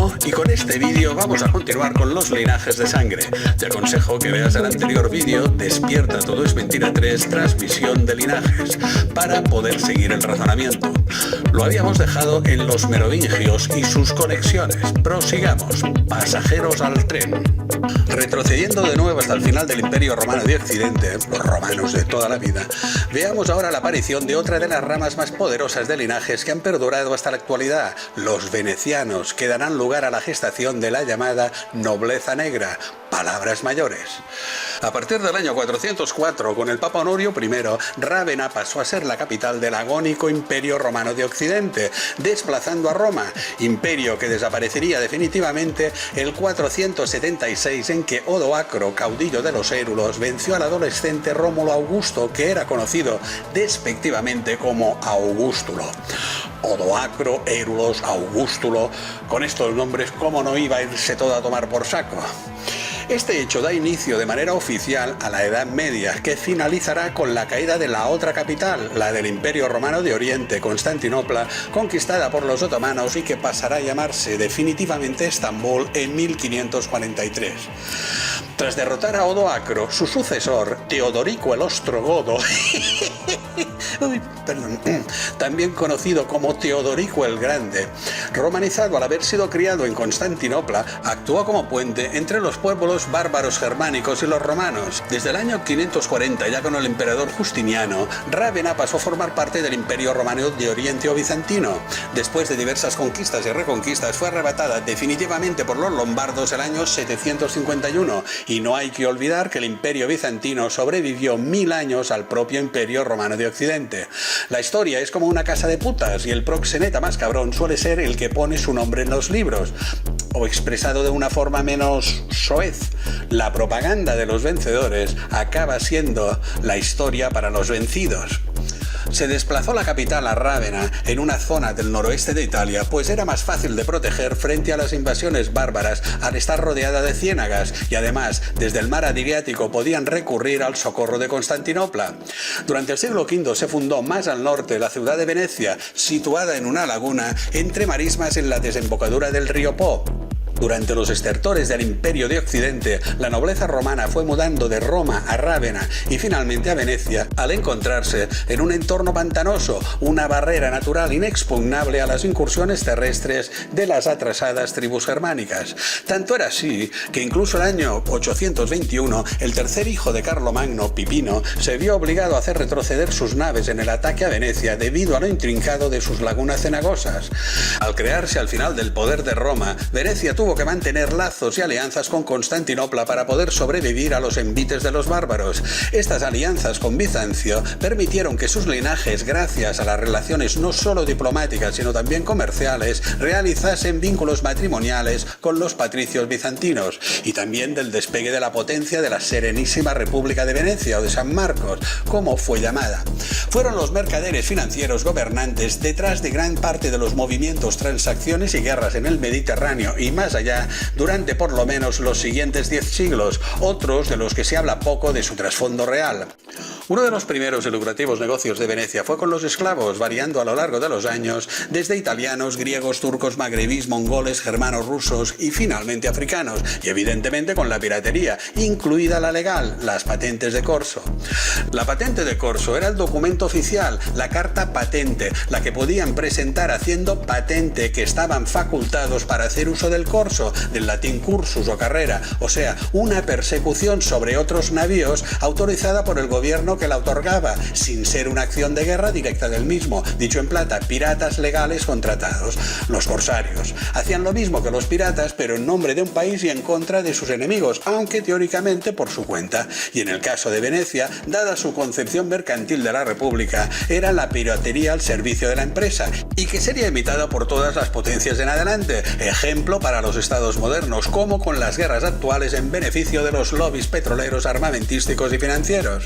Bueno, y con este vídeo vamos a continuar con los linajes de sangre. Te aconsejo que veas el anterior vídeo, Despierta todo es mentira 3, transmisión de linajes, para poder seguir el razonamiento. Lo habíamos dejado en los merovingios y sus conexiones. Prosigamos, pasajeros al tren. Retrocediendo de nuevo hasta el final del Imperio Romano de Occidente, los romanos de toda la vida, veamos ahora la aparición de otra de las ramas más poderosas de linajes que han perdurado hasta la actualidad, los venecianos, que darán lugar a la gestación de la llamada nobleza negra, palabras mayores. A partir del año 404, con el Papa Honorio I, Rávena pasó a ser la capital del agónico Imperio Romano de Occidente, desplazando a Roma, imperio que desaparecería definitivamente el 476, en que Odoacro, caudillo de los érulos, venció al adolescente Rómulo Augusto, que era conocido despectivamente como Augustulo. Odoacro, Érulos, Augustulo, con estos nombres, ¿cómo no iba a irse todo a tomar por saco? Este hecho da inicio de manera oficial a la Edad Media, que finalizará con la caída de la otra capital, la del Imperio Romano de Oriente, Constantinopla, conquistada por los otomanos y que pasará a llamarse definitivamente Estambul en 1543. Tras derrotar a Odoacro, su sucesor, Teodorico el Ostrogodo, también conocido como Teodorico el Grande, romanizado al haber sido criado en Constantinopla, actuó como puente entre los pueblos bárbaros germánicos y los romanos. Desde el año 540, ya con el emperador Justiniano, Rávena pasó a formar parte del Imperio Romano de Oriente o Bizantino. Después de diversas conquistas y reconquistas, fue arrebatada definitivamente por los lombardos el año 751, y no hay que olvidar que el Imperio Bizantino sobrevivió 1000 años al propio Imperio Romano de Occidente. La historia es como una casa de putas y el proxeneta más cabrón suele ser el que pone su nombre en los libros. O expresado de una forma menos soez, la propaganda de los vencedores acaba siendo la historia para los vencidos. Se desplazó la capital a Rávena, en una zona del noroeste de Italia, pues era más fácil de proteger frente a las invasiones bárbaras al estar rodeada de ciénagas, y además desde el mar Adriático podían recurrir al socorro de Constantinopla. Durante el siglo V se fundó más al norte la ciudad de Venecia, situada en una laguna entre marismas en la desembocadura del río Po. Durante los estertores del Imperio de Occidente, la nobleza romana fue mudando de Roma a Rávena y finalmente a Venecia, al encontrarse en un entorno pantanoso, una barrera natural inexpugnable a las incursiones terrestres de las atrasadas tribus germánicas. Tanto era así que incluso el año 821, el tercer hijo de Carlomagno, Pipino, se vio obligado a hacer retroceder sus naves en el ataque a Venecia debido a lo intrincado de sus lagunas cenagosas. Al crearse al final del poder de Roma, Venecia tuvo que mantener lazos y alianzas con Constantinopla para poder sobrevivir a los envites de los bárbaros. Estas alianzas con Bizancio permitieron que sus linajes, gracias a las relaciones no solo diplomáticas sino también comerciales, realizasen vínculos matrimoniales con los patricios bizantinos, y también del despegue de la potencia de la Serenísima República de Venecia, o de San Marcos, como fue llamada. Fueron los mercaderes financieros gobernantes detrás de gran parte de los movimientos, transacciones y guerras en el Mediterráneo y más allá durante por lo menos los siguientes 10 siglos, otros de los que se habla poco de su trasfondo real. Uno de los primeros y lucrativos negocios de Venecia fue con los esclavos, variando a lo largo de los años desde italianos, griegos, turcos, magrebíes, mongoles, germanos, rusos y finalmente africanos, y evidentemente con la piratería, incluida la legal, las patentes de corso. La patente de corso era el documento oficial, la carta patente, la que podían presentar haciendo patente que estaban facultados para hacer uso del corso, del latín cursus o carrera, o sea, una persecución sobre otros navíos autorizada por el gobierno que la otorgaba, sin ser una acción de guerra directa del mismo. Dicho en plata, piratas legales contratados. Los corsarios hacían lo mismo que los piratas, pero en nombre de un país y en contra de sus enemigos, aunque teóricamente por su cuenta. Y en el caso de Venecia, dada su concepción mercantil de la República, era la piratería al servicio de la empresa, y que sería imitada por todas las potencias en adelante, ejemplo para los estados modernos, como con las guerras actuales en beneficio de los lobbies petroleros, armamentísticos y financieros.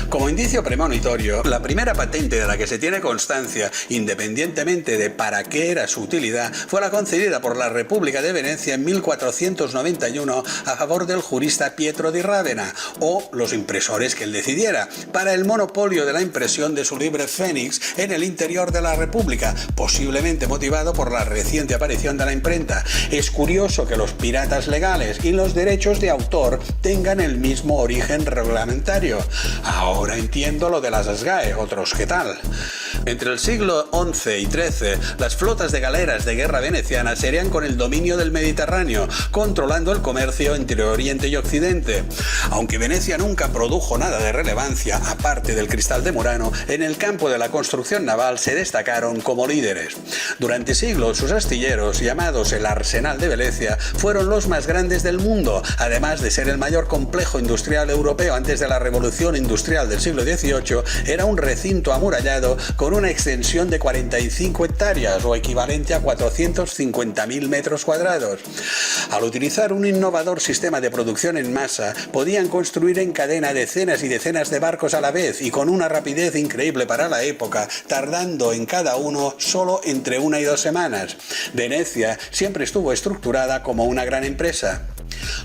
Como indicio premonitorio, la primera patente de la que se tiene constancia, independientemente de para qué era su utilidad, fue la concedida por la República de Venecia en 1491 a favor del jurista Pietro di Rávena, o los impresores que él decidiera, para el monopolio de la impresión sucesión de su libre Fénix en el interior de la República, posiblemente motivado por la reciente aparición de la imprenta. Es curioso que los piratas legales y los derechos de autor tengan el mismo origen reglamentario. Ahora entiendo lo de las SGAE, otros qué tal. Entre el siglo XI y XIII, las flotas de galeras de guerra venecianas serían con el dominio del Mediterráneo, controlando el comercio entre Oriente y Occidente. Aunque Venecia nunca produjo nada de relevancia, aparte del cristal de Murano, en el campo de la construcción naval se destacaron como líderes. Durante siglos, sus astilleros, llamados el Arsenal de Venecia, fueron los más grandes del mundo, además de ser el mayor complejo industrial europeo antes de la revolución industrial del siglo XVIII. Era un recinto amurallado con una extensión de 45 hectáreas o equivalente a 450.000 metros cuadrados. Al utilizar un innovador sistema de producción en masa, podían construir en cadena decenas y decenas de barcos a la vez y con una rapidez increíble para la época, tardando en cada uno solo entre 1 y 2 semanas. Venecia siempre estuvo estructurada como una gran empresa.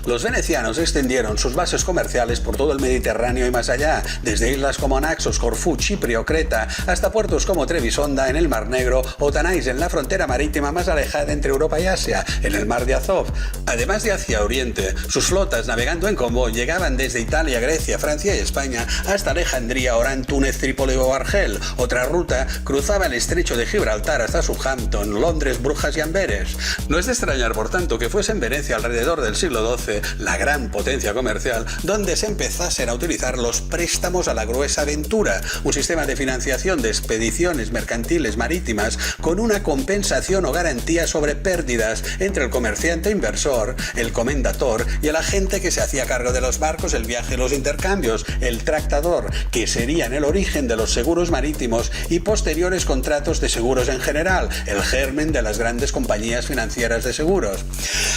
Los venecianos extendieron sus bases comerciales por todo el Mediterráneo y más allá, desde islas como Naxos, Corfú, Chipre o Creta, hasta puertos como Trebisonda en el Mar Negro o Tanais en la frontera marítima más alejada entre Europa y Asia, en el Mar de Azov. Además de hacia Oriente, sus flotas navegando en combo llegaban desde Italia, Grecia, Francia y España hasta Alejandría, Orán, Túnez, Trípoli o Argel. Otra ruta cruzaba el estrecho de Gibraltar hasta Southampton, Londres, Brujas y Amberes. No es de extrañar, por tanto, que fuese en Venecia alrededor del siglo XII, la gran potencia comercial, donde se empezasen a utilizar los préstamos a la gruesa ventura, un sistema de financiación de expediciones mercantiles marítimas con una compensación o garantía sobre pérdidas entre el comerciante inversor, el comendator y el agente que se hacía cargo de los barcos, el viaje y los intercambios, el tractador, que serían el origen de los seguros marítimos y posteriores contratos de seguros en general, el germen de las grandes compañías financieras de seguros.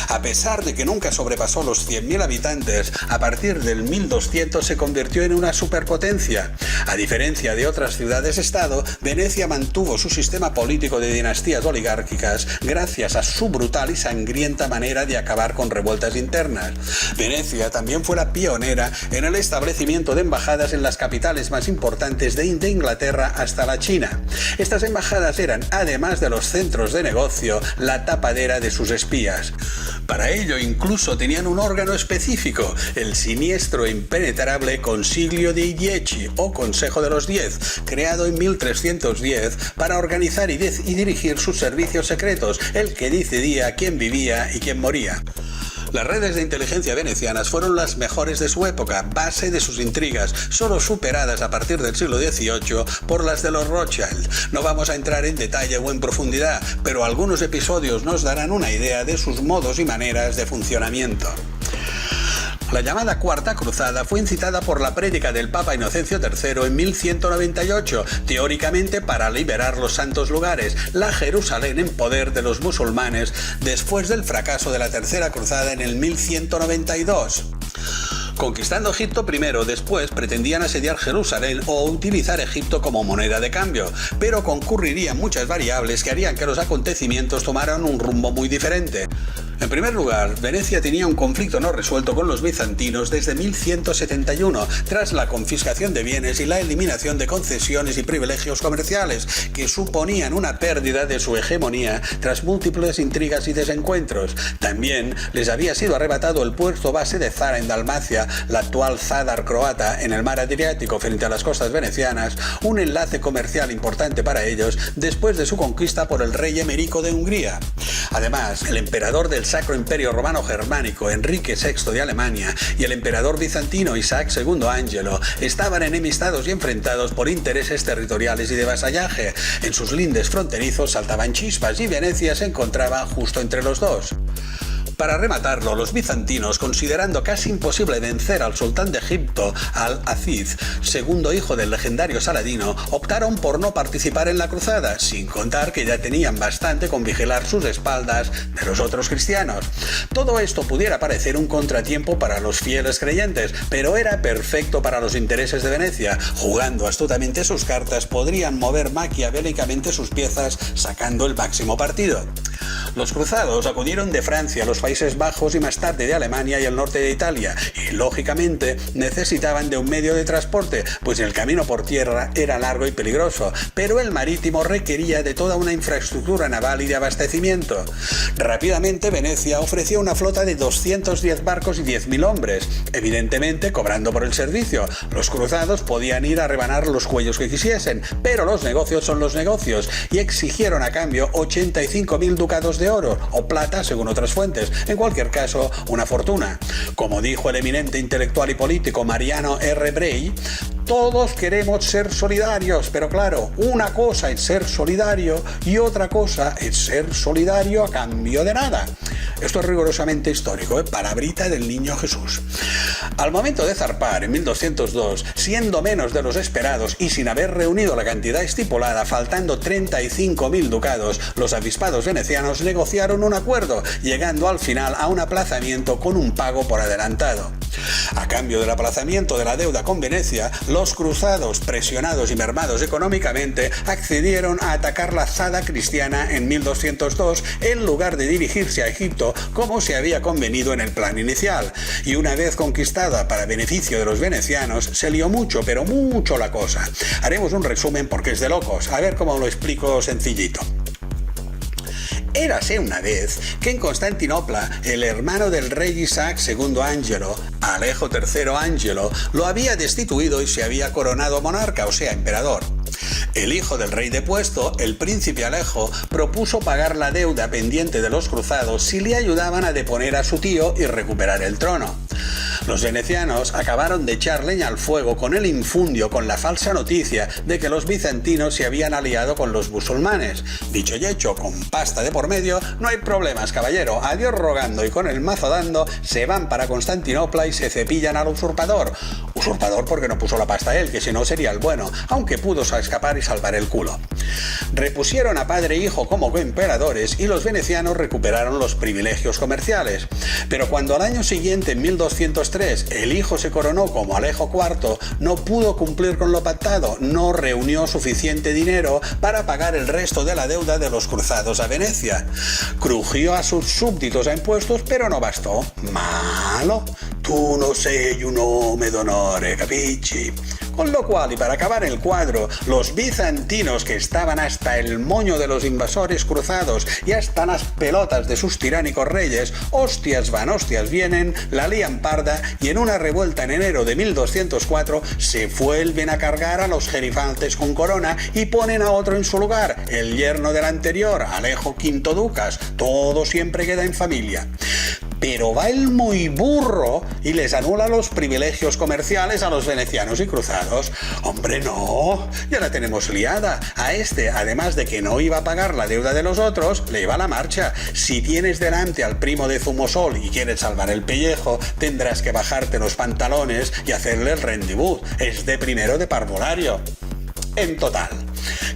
A pesar de que nunca sobrepasó los 100.000 habitantes, a partir del 1200 se convirtió en una superpotencia. A diferencia de otras ciudades-estado, Venecia mantuvo su sistema político de dinastías oligárquicas gracias a su brutal y sangrienta manera de acabar con revueltas internas. Venecia también fue la pionera en el establecimiento de embajadas en las capitales más importantes de Inglaterra hasta la China. Estas embajadas eran, además de los centros de negocio, la tapadera de sus espías. Para ello incluso tenían un órgano específico, el siniestro e impenetrable Consiglio dei Dieci o Consejo de los 10, creado en 1310 para organizar y dirigir sus servicios secretos, el que decidía quién vivía y quién moría. Las redes de inteligencia venecianas fueron las mejores de su época, base de sus intrigas, solo superadas a partir del siglo XVIII por las de los Rothschild. No vamos a entrar en detalle o en profundidad, pero algunos episodios nos darán una idea de sus modos y maneras de funcionamiento. La llamada Cuarta Cruzada fue incitada por la prédica del Papa Inocencio III en 1198, teóricamente para liberar los santos lugares, la Jerusalén en poder de los musulmanes, después del fracaso de la Tercera Cruzada en el 1192. Conquistando Egipto primero, después pretendían asediar Jerusalén o utilizar Egipto como moneda de cambio, pero concurrirían muchas variables que harían que los acontecimientos tomaran un rumbo muy diferente. En primer lugar, Venecia tenía un conflicto no resuelto con los bizantinos desde 1171, tras la confiscación de bienes y la eliminación de concesiones y privilegios comerciales, que suponían una pérdida de su hegemonía tras múltiples intrigas y desencuentros. También les había sido arrebatado el puerto base de Zara en Dalmacia, la actual Zadar croata, en el mar Adriático frente a las costas venecianas, un enlace comercial importante para ellos después de su conquista por el rey Emerico de Hungría. Además, el emperador del Sacro Imperio Romano Germánico, Enrique VI de Alemania, y el emperador bizantino Isaac II Ángelo estaban enemistados y enfrentados por intereses territoriales y de vasallaje. En sus lindes fronterizos saltaban chispas y Venecia se encontraba justo entre los dos. Para rematarlo, los bizantinos, considerando casi imposible vencer al sultán de Egipto, Al-Aziz, segundo hijo del legendario Saladino, optaron por no participar en la cruzada, sin contar que ya tenían bastante con vigilar sus espaldas de los otros cristianos. Todo esto pudiera parecer un contratiempo para los fieles creyentes, pero era perfecto para los intereses de Venecia. Jugando astutamente sus cartas, podrían mover maquiavélicamente sus piezas, sacando el máximo partido. Los cruzados acudieron de Francia, los Países Bajos y más tarde de Alemania y el norte de Italia, y lógicamente necesitaban de un medio de transporte, pues el camino por tierra era largo y peligroso, pero el marítimo requería de toda una infraestructura naval y de abastecimiento. Rápidamente Venecia ofreció una flota de 210 barcos y 10.000 hombres, evidentemente cobrando por el servicio. Los cruzados podían ir a rebanar los cuellos que quisiesen, pero los negocios son los negocios, y exigieron a cambio 85.000 ducados de oro o plata según otras fuentes, en cualquier caso una fortuna. Como dijo el eminente intelectual y político Mariano R. Bray, todos queremos ser solidarios, pero claro, una cosa es ser solidario y otra cosa es ser solidario a cambio de nada. Esto es rigurosamente histórico, palabrita del niño Jesús. Al momento de zarpar, en 1202, siendo menos de los esperados y sin haber reunido la cantidad estipulada, faltando 35.000 ducados, los avispados venecianos negociaron un acuerdo, llegando al final a un aplazamiento con un pago por adelantado. A cambio del aplazamiento de la deuda con Venecia, los cruzados, presionados y mermados económicamente, accedieron a atacar la Zada cristiana en 1202 en lugar de dirigirse a Egipto como se había convenido en el plan inicial. Y una vez conquistada para beneficio de los venecianos, se lió mucho, pero mucho la cosa. Haremos un resumen porque es de locos. A ver cómo lo explico sencillito. Érase una vez que en Constantinopla el hermano del rey Isaac II Angelo, Alejo III Angelo, lo había destituido y se había coronado monarca, o sea, emperador. El hijo del rey depuesto, el príncipe Alejo, propuso pagar la deuda pendiente de los cruzados si le ayudaban a deponer a su tío y recuperar el trono. Los venecianos acabaron de echar leña al fuego con el infundio, con la falsa noticia de que los bizantinos se habían aliado con los musulmanes. Dicho y hecho, con pasta de por medio, no hay problemas, caballero. A Dios rogando y con el mazo dando, se van para Constantinopla y se cepillan al usurpador. Usurpador porque no puso la pasta él, que si no sería el bueno, aunque pudo escapar y salvar el culo. Repusieron a padre e hijo como coemperadores y los venecianos recuperaron los privilegios comerciales. Pero cuando al año siguiente, en 1203, el hijo se coronó como Alejo IV, no pudo cumplir con lo pactado, no reunió suficiente dinero para pagar el resto de la deuda de los cruzados a Venecia. Crujió a sus súbditos a impuestos, pero no bastó. Malo, tu no sei un nome d'onore, capisci? Con lo cual, y para acabar el cuadro, los bizantinos, que estaban hasta el moño de los invasores cruzados y hasta las pelotas de sus tiránicos reyes, hostias van, hostias vienen, la lían parda y en una revuelta en enero de 1204 se vuelven a cargar a los gerifantes con corona y ponen a otro en su lugar, el yerno del anterior, Alejo V Ducas. Todo siempre queda en familia. Pero va el muy burro y les anula los privilegios comerciales a los venecianos y cruzados. Hombre, no, ya la tenemos liada. A este, además de que no iba a pagar la deuda de los otros, le iba la marcha. Si tienes delante al primo de Zumosol y quieres salvar el pellejo, tendrás que bajarte los pantalones y hacerle el rendezvous. Es de primero de parvulario. En total,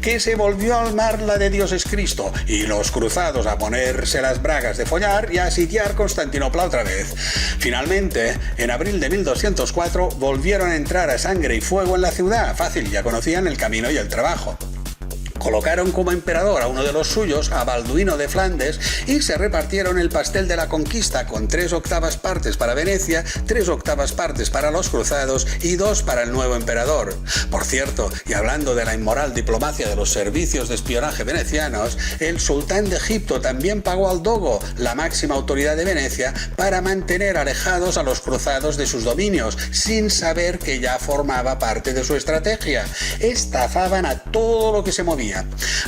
que se volvió al mar la de Dios es Cristo y los cruzados a ponerse las bragas de follar y a sitiar Constantinopla otra vez. Finalmente, en abril de 1204 volvieron a entrar a sangre y fuego en la ciudad. Fácil, ya conocían el camino y el trabajo. Colocaron como emperador a uno de los suyos, a Balduino de Flandes, y se repartieron el pastel de la conquista con 3/8 partes para Venecia, 3/8 partes para los cruzados y 2 para el nuevo emperador. Por cierto, y hablando de la inmoral diplomacia de los servicios de espionaje venecianos, el sultán de Egipto también pagó al dogo, la máxima autoridad de Venecia, para mantener alejados a los cruzados de sus dominios, sin saber que ya formaba parte de su estrategia. Estafaban a todo lo que se movía.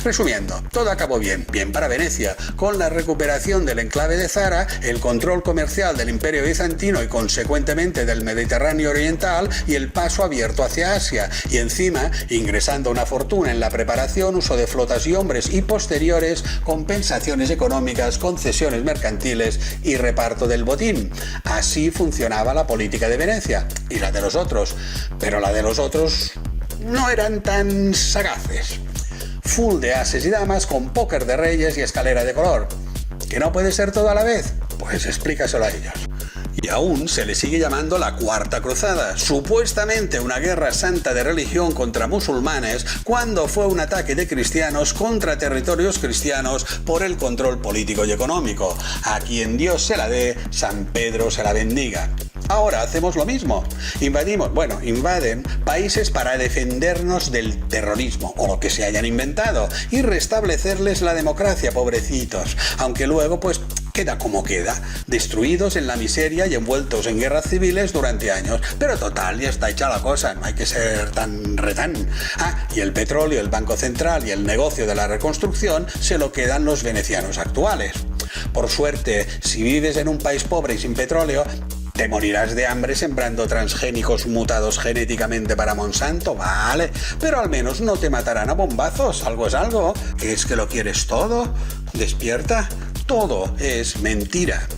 Resumiendo, todo acabó bien para Venecia, con la recuperación del enclave de Zara, el control comercial del Imperio bizantino y consecuentemente del Mediterráneo oriental y el paso abierto hacia Asia, y encima ingresando una fortuna en la preparación, uso de flotas y hombres y posteriores compensaciones económicas, concesiones mercantiles y reparto del botín. Así funcionaba la política de Venecia y la de los otros, pero la de los otros no eran tan sagaces. Full de ases y damas con póker de reyes y escalera de color. ¿Que no puede ser todo a la vez? Pues explícaselo a ellos. Y aún se le sigue llamando la Cuarta Cruzada, supuestamente una guerra santa de religión contra musulmanes, cuando fue un ataque de cristianos contra territorios cristianos por el control político y económico. A quien Dios se la dé, San Pedro se la bendiga. Ahora hacemos lo mismo. Invaden países para defendernos del terrorismo o lo que se hayan inventado y restablecerles la democracia, pobrecitos. Aunque luego, queda como queda, destruidos en la miseria y envueltos en guerras civiles durante años. Pero total, ya está hecha la cosa, no hay que ser tan retán. Y el petróleo, el Banco Central y el negocio de la reconstrucción se lo quedan los venecianos actuales. Por suerte, si vives en un país pobre y sin petróleo, te morirás de hambre sembrando transgénicos mutados genéticamente para Monsanto, vale, pero al menos no te matarán a bombazos, algo es algo. ¿Es que lo quieres todo? Despierta, todo es mentira.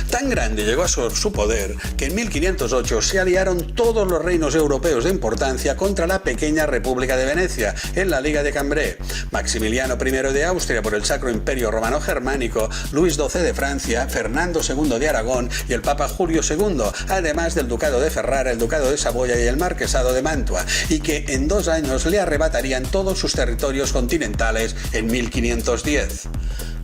Tan grande llegó a ser su poder que en 1508 se aliaron todos los reinos europeos de importancia contra la pequeña República de Venecia en la Liga de Cambrai. Maximiliano I de Austria por el Sacro Imperio Romano Germánico, Luis XII de Francia, Fernando II de Aragón y el Papa Julio II, además del Ducado de Ferrara, el Ducado de Saboya y el Marquesado de Mantua, y que en 2 años le arrebatarían todos sus territorios continentales en 1510.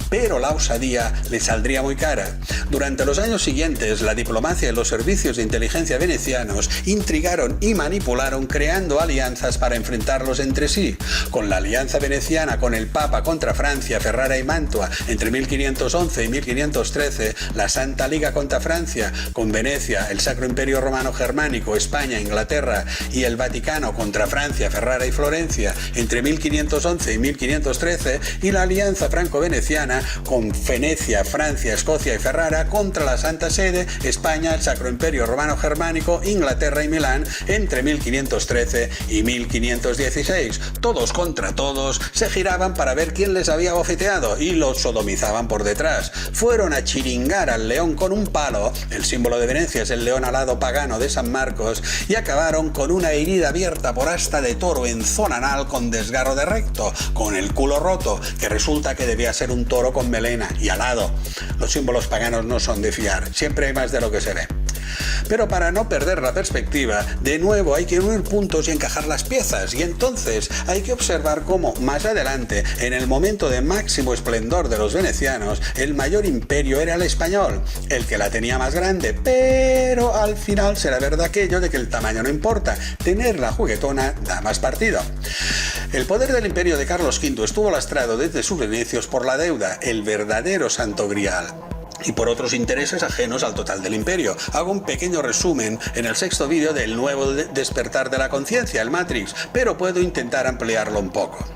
Pero la osadía le saldría muy cara. Durante los años siguientes, la diplomacia y los servicios de inteligencia venecianos intrigaron y manipularon creando alianzas para enfrentarlos entre sí. Con la alianza veneciana con el Papa contra Francia, Ferrara y Mantua entre 1511 y 1513, la Santa Liga contra Francia, con Venecia, el Sacro Imperio Romano Germánico, España, Inglaterra y el Vaticano contra Francia, Ferrara y Florencia entre 1511 y 1513, y la alianza franco-veneciana con Venecia, Francia, Escocia y Ferrara contra la Santa Sede, España, el Sacro Imperio Romano Germánico, Inglaterra y Milán entre 1513 y 1516. Todos contra todos se giraban para ver quién les había bofeteado y los sodomizaban por detrás. Fueron a chiringar al león con un palo, el símbolo de Venecia es el león alado pagano de San Marcos, y acabaron con una herida abierta por asta de toro en zona anal con desgarro de recto, con el culo roto, que resulta que debía ser un toro con melena y alado. Los símbolos paganos no son de fiar, siempre hay más de lo que se ve. Pero para no perder la perspectiva, de nuevo hay que unir puntos y encajar las piezas, y entonces hay que observar cómo más adelante, en el momento de máximo esplendor de los venecianos, el mayor imperio era el español, el que la tenía más grande, pero al final será verdad aquello de que el tamaño no importa, tener la juguetona da más partido. El poder del imperio de Carlos V estuvo lastrado desde sus inicios por la deuda, el verdadero santo grial, y por otros intereses ajenos al total del imperio. Hago un pequeño resumen en el 6º vídeo del nuevo despertar de la conciencia, el Matrix, pero puedo intentar ampliarlo un poco.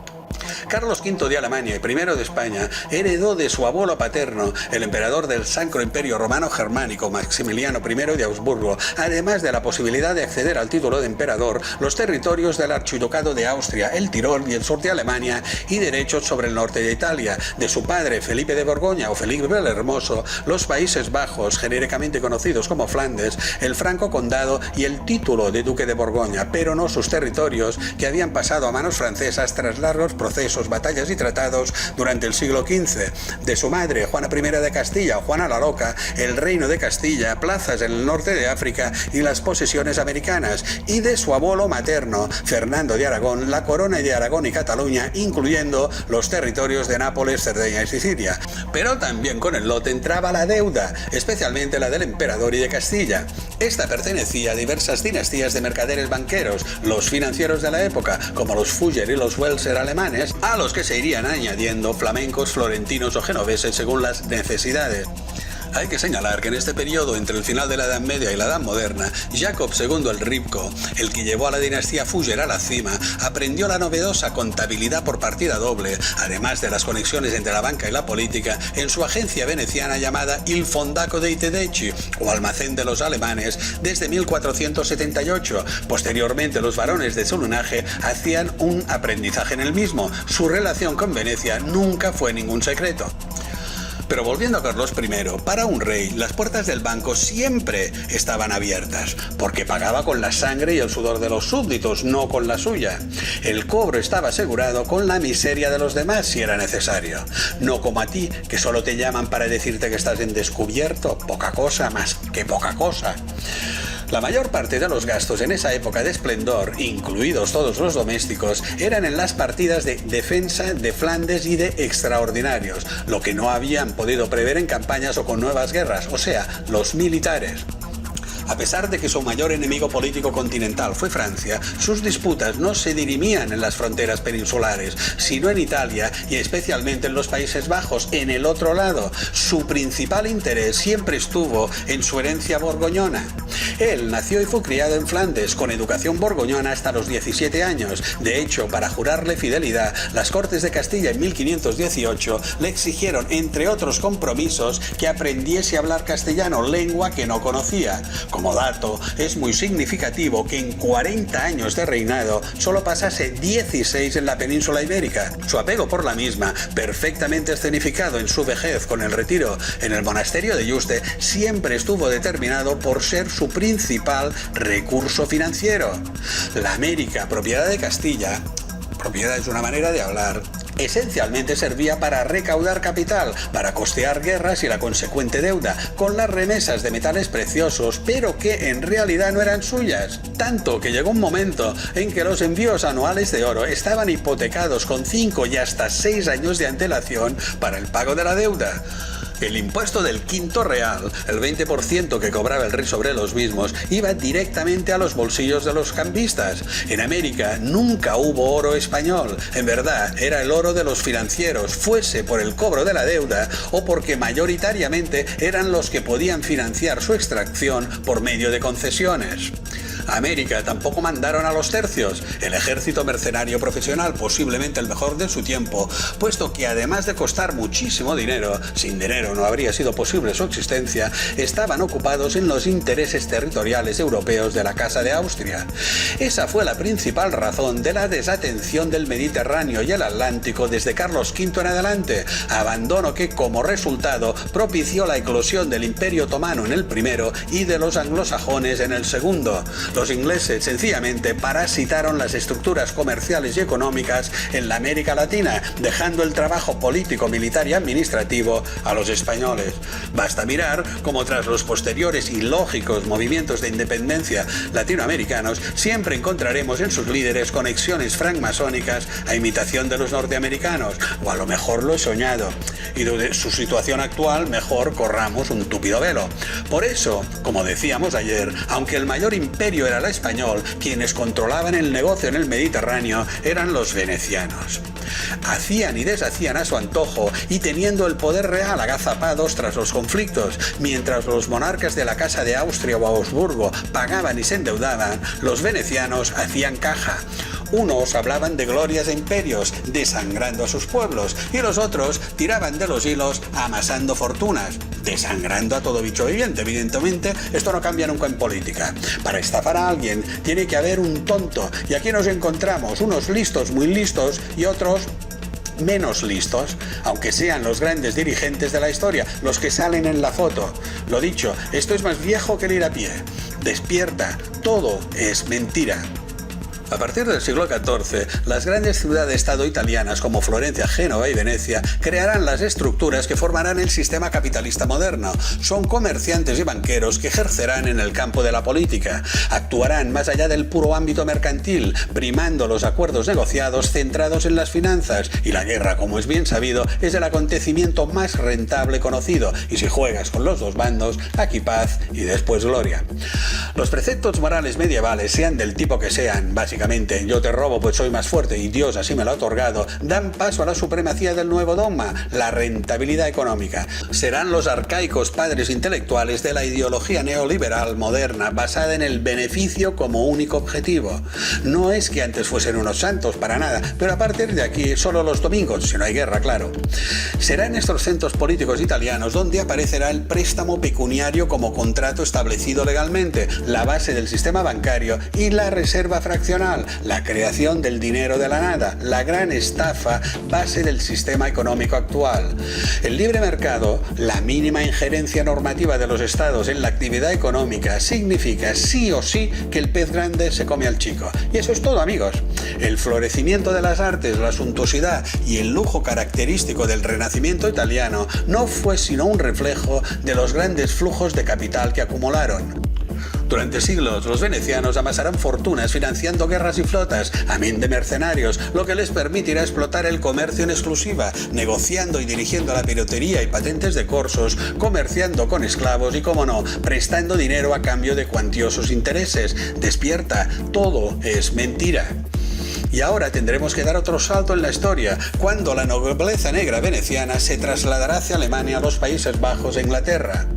Carlos V de Alemania y I de España heredó de su abuelo paterno, el emperador del Sacro Imperio Romano Germánico, Maximiliano I de Augsburgo, además de la posibilidad de acceder al título de emperador, los territorios del Archiducado de Austria, el Tirol y el sur de Alemania, y derechos sobre el norte de Italia. De su padre, Felipe de Borgoña o Felipe el Hermoso, los Países Bajos, genéricamente conocidos como Flandes, el Franco Condado y el título de Duque de Borgoña, pero no sus territorios, que habían pasado a manos francesas tras largos procesos, batallas y tratados durante el siglo XV. De su madre, Juana I de Castilla o Juana la Loca, el Reino de Castilla, plazas en el norte de África y las posesiones americanas, y de su abuelo materno, Fernando de Aragón, la corona de Aragón y Cataluña, incluyendo los territorios de Nápoles, Cerdeña y Sicilia. Pero también con el lote entraba la deuda, especialmente la del emperador y de Castilla. Esta pertenecía a diversas dinastías de mercaderes banqueros, los financieros de la época, como los Fugger y los Welser alemanes, a los que se irían añadiendo flamencos, florentinos o genoveses según las necesidades. Hay que señalar que en este periodo, entre el final de la Edad Media y la Edad Moderna, Jacob II el Rico, el que llevó a la dinastía Fugger a la cima, aprendió la novedosa contabilidad por partida doble, además de las conexiones entre la banca y la política, en su agencia veneciana llamada Il Fondaco dei Tedeschi, o Almacén de los Alemanes, desde 1478. Posteriormente, los varones de su linaje hacían un aprendizaje en el mismo. Su relación con Venecia nunca fue ningún secreto. Pero volviendo a Carlos I, para un rey las puertas del banco siempre estaban abiertas, porque pagaba con la sangre y el sudor de los súbditos, no con la suya. El cobro estaba asegurado con la miseria de los demás si era necesario. No como a ti, que solo te llaman para decirte que estás en descubierto, poca cosa más que poca cosa. La mayor parte de los gastos en esa época de esplendor, incluidos todos los domésticos, eran en las partidas de defensa, de Flandes y de extraordinarios, lo que no habían podido prever en campañas o con nuevas guerras, o sea, los militares. A pesar de que su mayor enemigo político continental fue Francia, sus disputas no se dirimían en las fronteras peninsulares, sino en Italia y especialmente en los Países Bajos, en el otro lado. Su principal interés siempre estuvo en su herencia borgoñona. Él nació y fue criado en Flandes, con educación borgoñona hasta los 17 años. De hecho, para jurarle fidelidad, las Cortes de Castilla en 1518 le exigieron, entre otros compromisos, que aprendiese a hablar castellano, lengua que no conocía. Como dato, es muy significativo que en 40 años de reinado solo pasase 16 en la península ibérica. Su apego por la misma, perfectamente escenificado en su vejez con el retiro en el monasterio de Yuste, siempre estuvo determinado por ser su principal recurso financiero. La América, propiedad de Castilla, propiedad es una manera de hablar, esencialmente servía para recaudar capital, para costear guerras y la consecuente deuda, con las remesas de metales preciosos, pero que en realidad no eran suyas. Tanto que llegó un momento en que los envíos anuales de oro estaban hipotecados con 5 y hasta 6 años de antelación para el pago de la deuda. El impuesto del quinto real, el 20% que cobraba el rey sobre los mismos, iba directamente a los bolsillos de los cambistas. En América nunca hubo oro español. En verdad, era el oro de los financieros, fuese por el cobro de la deuda o porque mayoritariamente eran los que podían financiar su extracción por medio de concesiones. América tampoco mandaron a los tercios, el ejército mercenario profesional, posiblemente el mejor de su tiempo, puesto que además de costar muchísimo dinero, sin dinero no habría sido posible su existencia, estaban ocupados en los intereses territoriales europeos de la Casa de Austria. Esa fue la principal razón de la desatención del Mediterráneo y el Atlántico desde Carlos V en adelante, abandono que como resultado propició la eclosión del Imperio Otomano en el primero y de los anglosajones en el segundo. Los ingleses sencillamente parasitaron las estructuras comerciales y económicas en la América Latina, dejando el trabajo político, militar y administrativo a los españoles. Basta mirar cómo tras los posteriores y lógicos movimientos de independencia latinoamericanos siempre encontraremos en sus líderes conexiones francmasónicas a imitación de los norteamericanos, o a lo mejor lo he soñado, y de su situación actual mejor corramos un túpido velo. Por eso, como decíamos ayer, aunque el mayor imperio era el español, quienes controlaban el negocio en el Mediterráneo eran los venecianos. Hacían y deshacían a su antojo y teniendo el poder real agazapados tras los conflictos, mientras los monarcas de la Casa de Austria o Habsburgo pagaban y se endeudaban, los venecianos hacían caja. Unos hablaban de glorias de imperios, desangrando a sus pueblos, y los otros tiraban de los hilos amasando fortunas, desangrando a todo bicho viviente. Evidentemente, esto no cambia nunca en política. Para estafar a alguien tiene que haber un tonto, y aquí nos encontramos unos listos, muy listos, y otros menos listos, aunque sean los grandes dirigentes de la historia, los que salen en la foto. Lo dicho, esto es más viejo que el ir a pie. Despierta, todo es mentira. A partir del siglo XIV, las grandes ciudades-estado italianas como Florencia, Génova y Venecia crearán las estructuras que formarán el sistema capitalista moderno. Son comerciantes y banqueros que ejercerán en el campo de la política. Actuarán más allá del puro ámbito mercantil, primando los acuerdos negociados centrados en las finanzas. Y la guerra, como es bien sabido, es el acontecimiento más rentable conocido. Y si juegas con los dos bandos, aquí paz y después gloria. Los preceptos morales medievales, sean del tipo que sean, básicamente yo te robo pues soy más fuerte y Dios así me lo ha otorgado, dan paso a la supremacía del nuevo dogma, la rentabilidad económica. Serán los arcaicos padres intelectuales de la ideología neoliberal moderna, basada en el beneficio como único objetivo. No es que antes fuesen unos santos, para nada, pero a partir de aquí solo los domingos, si no hay guerra, claro. Será en estos centros políticos italianos donde aparecerá el préstamo pecuniario como contrato establecido legalmente, la base del sistema bancario y la reserva fraccionaria. internacional, la creación del dinero de la nada, la gran estafa base del sistema económico actual. El libre mercado, la mínima injerencia normativa de los estados en la actividad económica, significa sí o sí que el pez grande se come al chico. Y eso es todo, amigos. El florecimiento de las artes, la suntuosidad y el lujo característico del Renacimiento italiano no fue sino un reflejo de los grandes flujos de capital que acumularon. Durante siglos, los venecianos amasarán fortunas financiando guerras y flotas, amén de mercenarios, lo que les permitirá explotar el comercio en exclusiva, negociando y dirigiendo la piratería y patentes de corsos, comerciando con esclavos y, como no, prestando dinero a cambio de cuantiosos intereses. Despierta, todo es mentira. Y ahora tendremos que dar otro salto en la historia, cuando la nobleza negra veneciana se trasladará hacia Alemania, los Países Bajos e Inglaterra.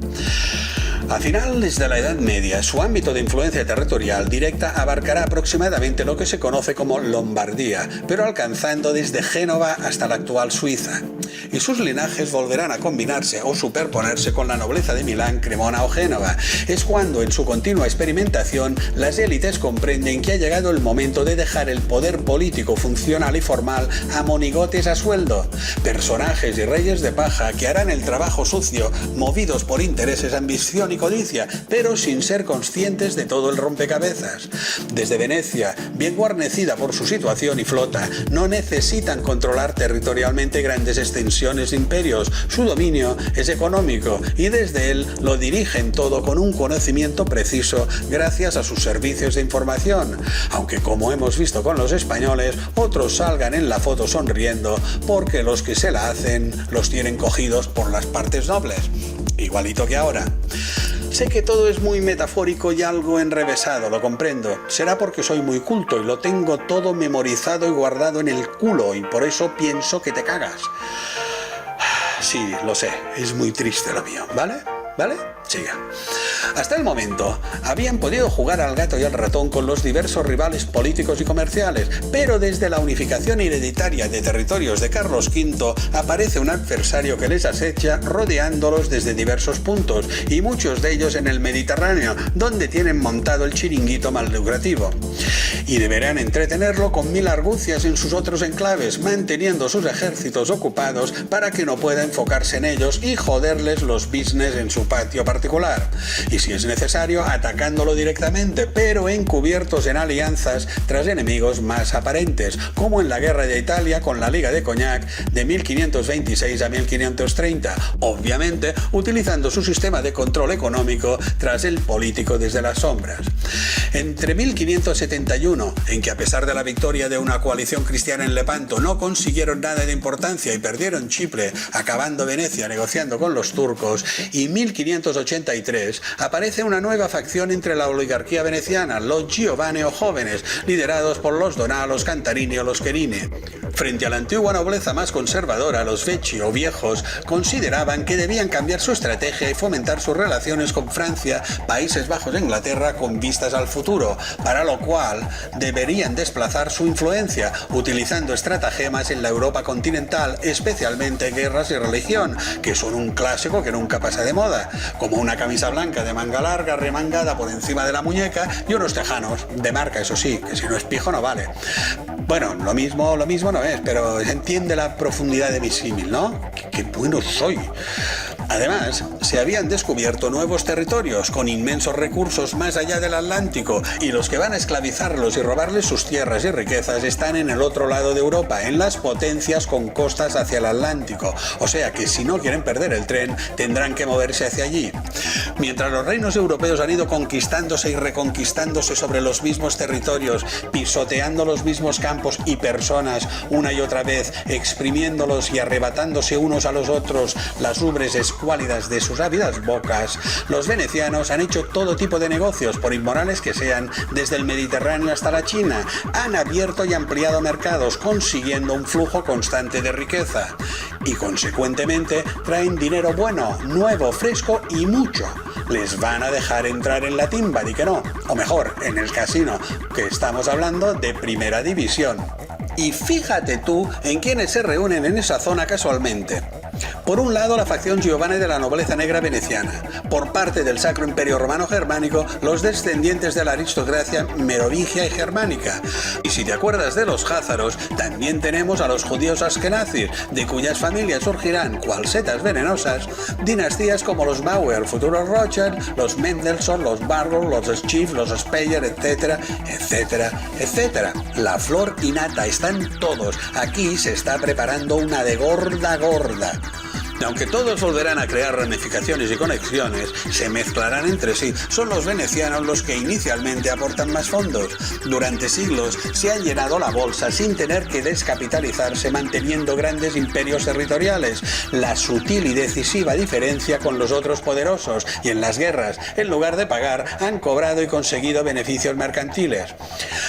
A finales de la Edad Media, su ámbito de influencia territorial directa abarcará aproximadamente lo que se conoce como Lombardía, pero alcanzando desde Génova hasta la actual Suiza. Y sus linajes volverán a combinarse o superponerse con la nobleza de Milán, Cremona o Génova. Es cuando, en su continua experimentación, las élites comprenden que ha llegado el momento de dejar el poder político funcional y formal a monigotes a sueldo. Personajes y reyes de paja que harán el trabajo sucio, movidos por intereses, ambición y codicia, pero sin ser conscientes de todo el rompecabezas. Desde Venecia, bien guarnecida por su situación y flota, no necesitan controlar territorialmente grandes extensiones de imperios. Su dominio es económico y desde él lo dirigen todo con un conocimiento preciso gracias a sus servicios de información. Aunque, como hemos visto con los españoles, otros salgan en la foto sonriendo porque los que se la hacen los tienen cogidos por las partes nobles. Igualito que ahora. Sé que todo es muy metafórico y algo enrevesado, lo comprendo. Será porque soy muy culto y lo tengo todo memorizado y guardado en el culo y por eso pienso que te cagas. Sí, lo sé, es muy triste lo mío, ¿vale? ¿Vale? Siga. Hasta el momento, habían podido jugar al gato y al ratón con los diversos rivales políticos y comerciales, pero desde la unificación hereditaria de territorios de Carlos V aparece un adversario que les acecha rodeándolos desde diversos puntos, y muchos de ellos en el Mediterráneo, donde tienen montado el chiringuito más lucrativo. Y deberán entretenerlo con mil argucias en sus otros enclaves, manteniendo sus ejércitos ocupados para que no pueda enfocarse en ellos y joderles los business en su patio particular. Y si es necesario, atacándolo directamente, pero encubiertos en alianzas tras enemigos más aparentes, como en la Guerra de Italia con la Liga de Cognac de 1526 a 1530, obviamente utilizando su sistema de control económico tras el político desde las sombras. Entre 1571, en que a pesar de la victoria de una coalición cristiana en Lepanto no consiguieron nada de importancia y perdieron Chipre, acabando Venecia negociando con los turcos, y 1583 aparece una nueva facción entre la oligarquía veneciana, los Giovanni o jóvenes, liderados por los Donà, los Cantarini o los Cherini. Frente a la antigua nobleza más conservadora, los Vecchi o viejos consideraban que debían cambiar su estrategia y fomentar sus relaciones con Francia, Países Bajos e Inglaterra con vistas al futuro, para lo cual deberían desplazar su influencia, utilizando estratagemas en la Europa continental, especialmente guerras y religión, que son un clásico que nunca pasa de moda, como una camisa blanca de manga larga remangada por encima de la muñeca y unos tejanos, de marca eso sí, que si no es pijo no vale. Bueno, lo mismo no es, pero entiende la profundidad de mi símil, ¿no? ¡Qué bueno soy! Además, se habían descubierto nuevos territorios con inmensos recursos más allá del Atlántico, y los que van a esclavizarlos y robarles sus tierras y riquezas están en el otro lado de Europa, en las potencias con costas hacia el Atlántico. O sea que si no quieren perder el tren, tendrán que moverse hacia allí. Mientras los reinos europeos han ido conquistándose y reconquistándose sobre los mismos territorios, pisoteando los mismos campos y personas una y otra vez, exprimiéndolos y arrebatándose unos a los otros las ubres escuálidas de sus ávidas bocas, los venecianos han hecho todo tipo de negocios, por inmorales que sean, desde el Mediterráneo hasta la China. Han abierto y ampliado mercados, consiguiendo un flujo constante de riqueza. Y consecuentemente traen dinero bueno, nuevo, fresco y mucho. Les van a dejar entrar en la timba, di que no, o mejor, en el casino, que estamos hablando de primera división. Y fíjate tú en quiénes se reúnen en esa zona casualmente. Por un lado, la facción giovane de la nobleza negra veneciana. Por parte del Sacro Imperio Romano Germánico, los descendientes de la aristocracia merovingia y germánica. Y si te acuerdas de los házaros, también tenemos a los judíos askenazis, de cuyas familias surgirán, cual setas venenosas, dinastías como los Bauer, futuros Rothschild, los Mendelssohn, los Barlow, los Schiff, los Speyer, etcétera, etcétera, etcétera. La flor y nata están todos. Aquí se está preparando una de gorda. Aunque todos volverán a crear ramificaciones y conexiones, se mezclarán entre sí. Son los venecianos los que inicialmente aportan más fondos. Durante siglos se han llenado la bolsa sin tener que descapitalizarse, manteniendo grandes imperios territoriales. La sutil y decisiva diferencia con los otros poderosos, y en las guerras, en lugar de pagar, han cobrado y conseguido beneficios mercantiles.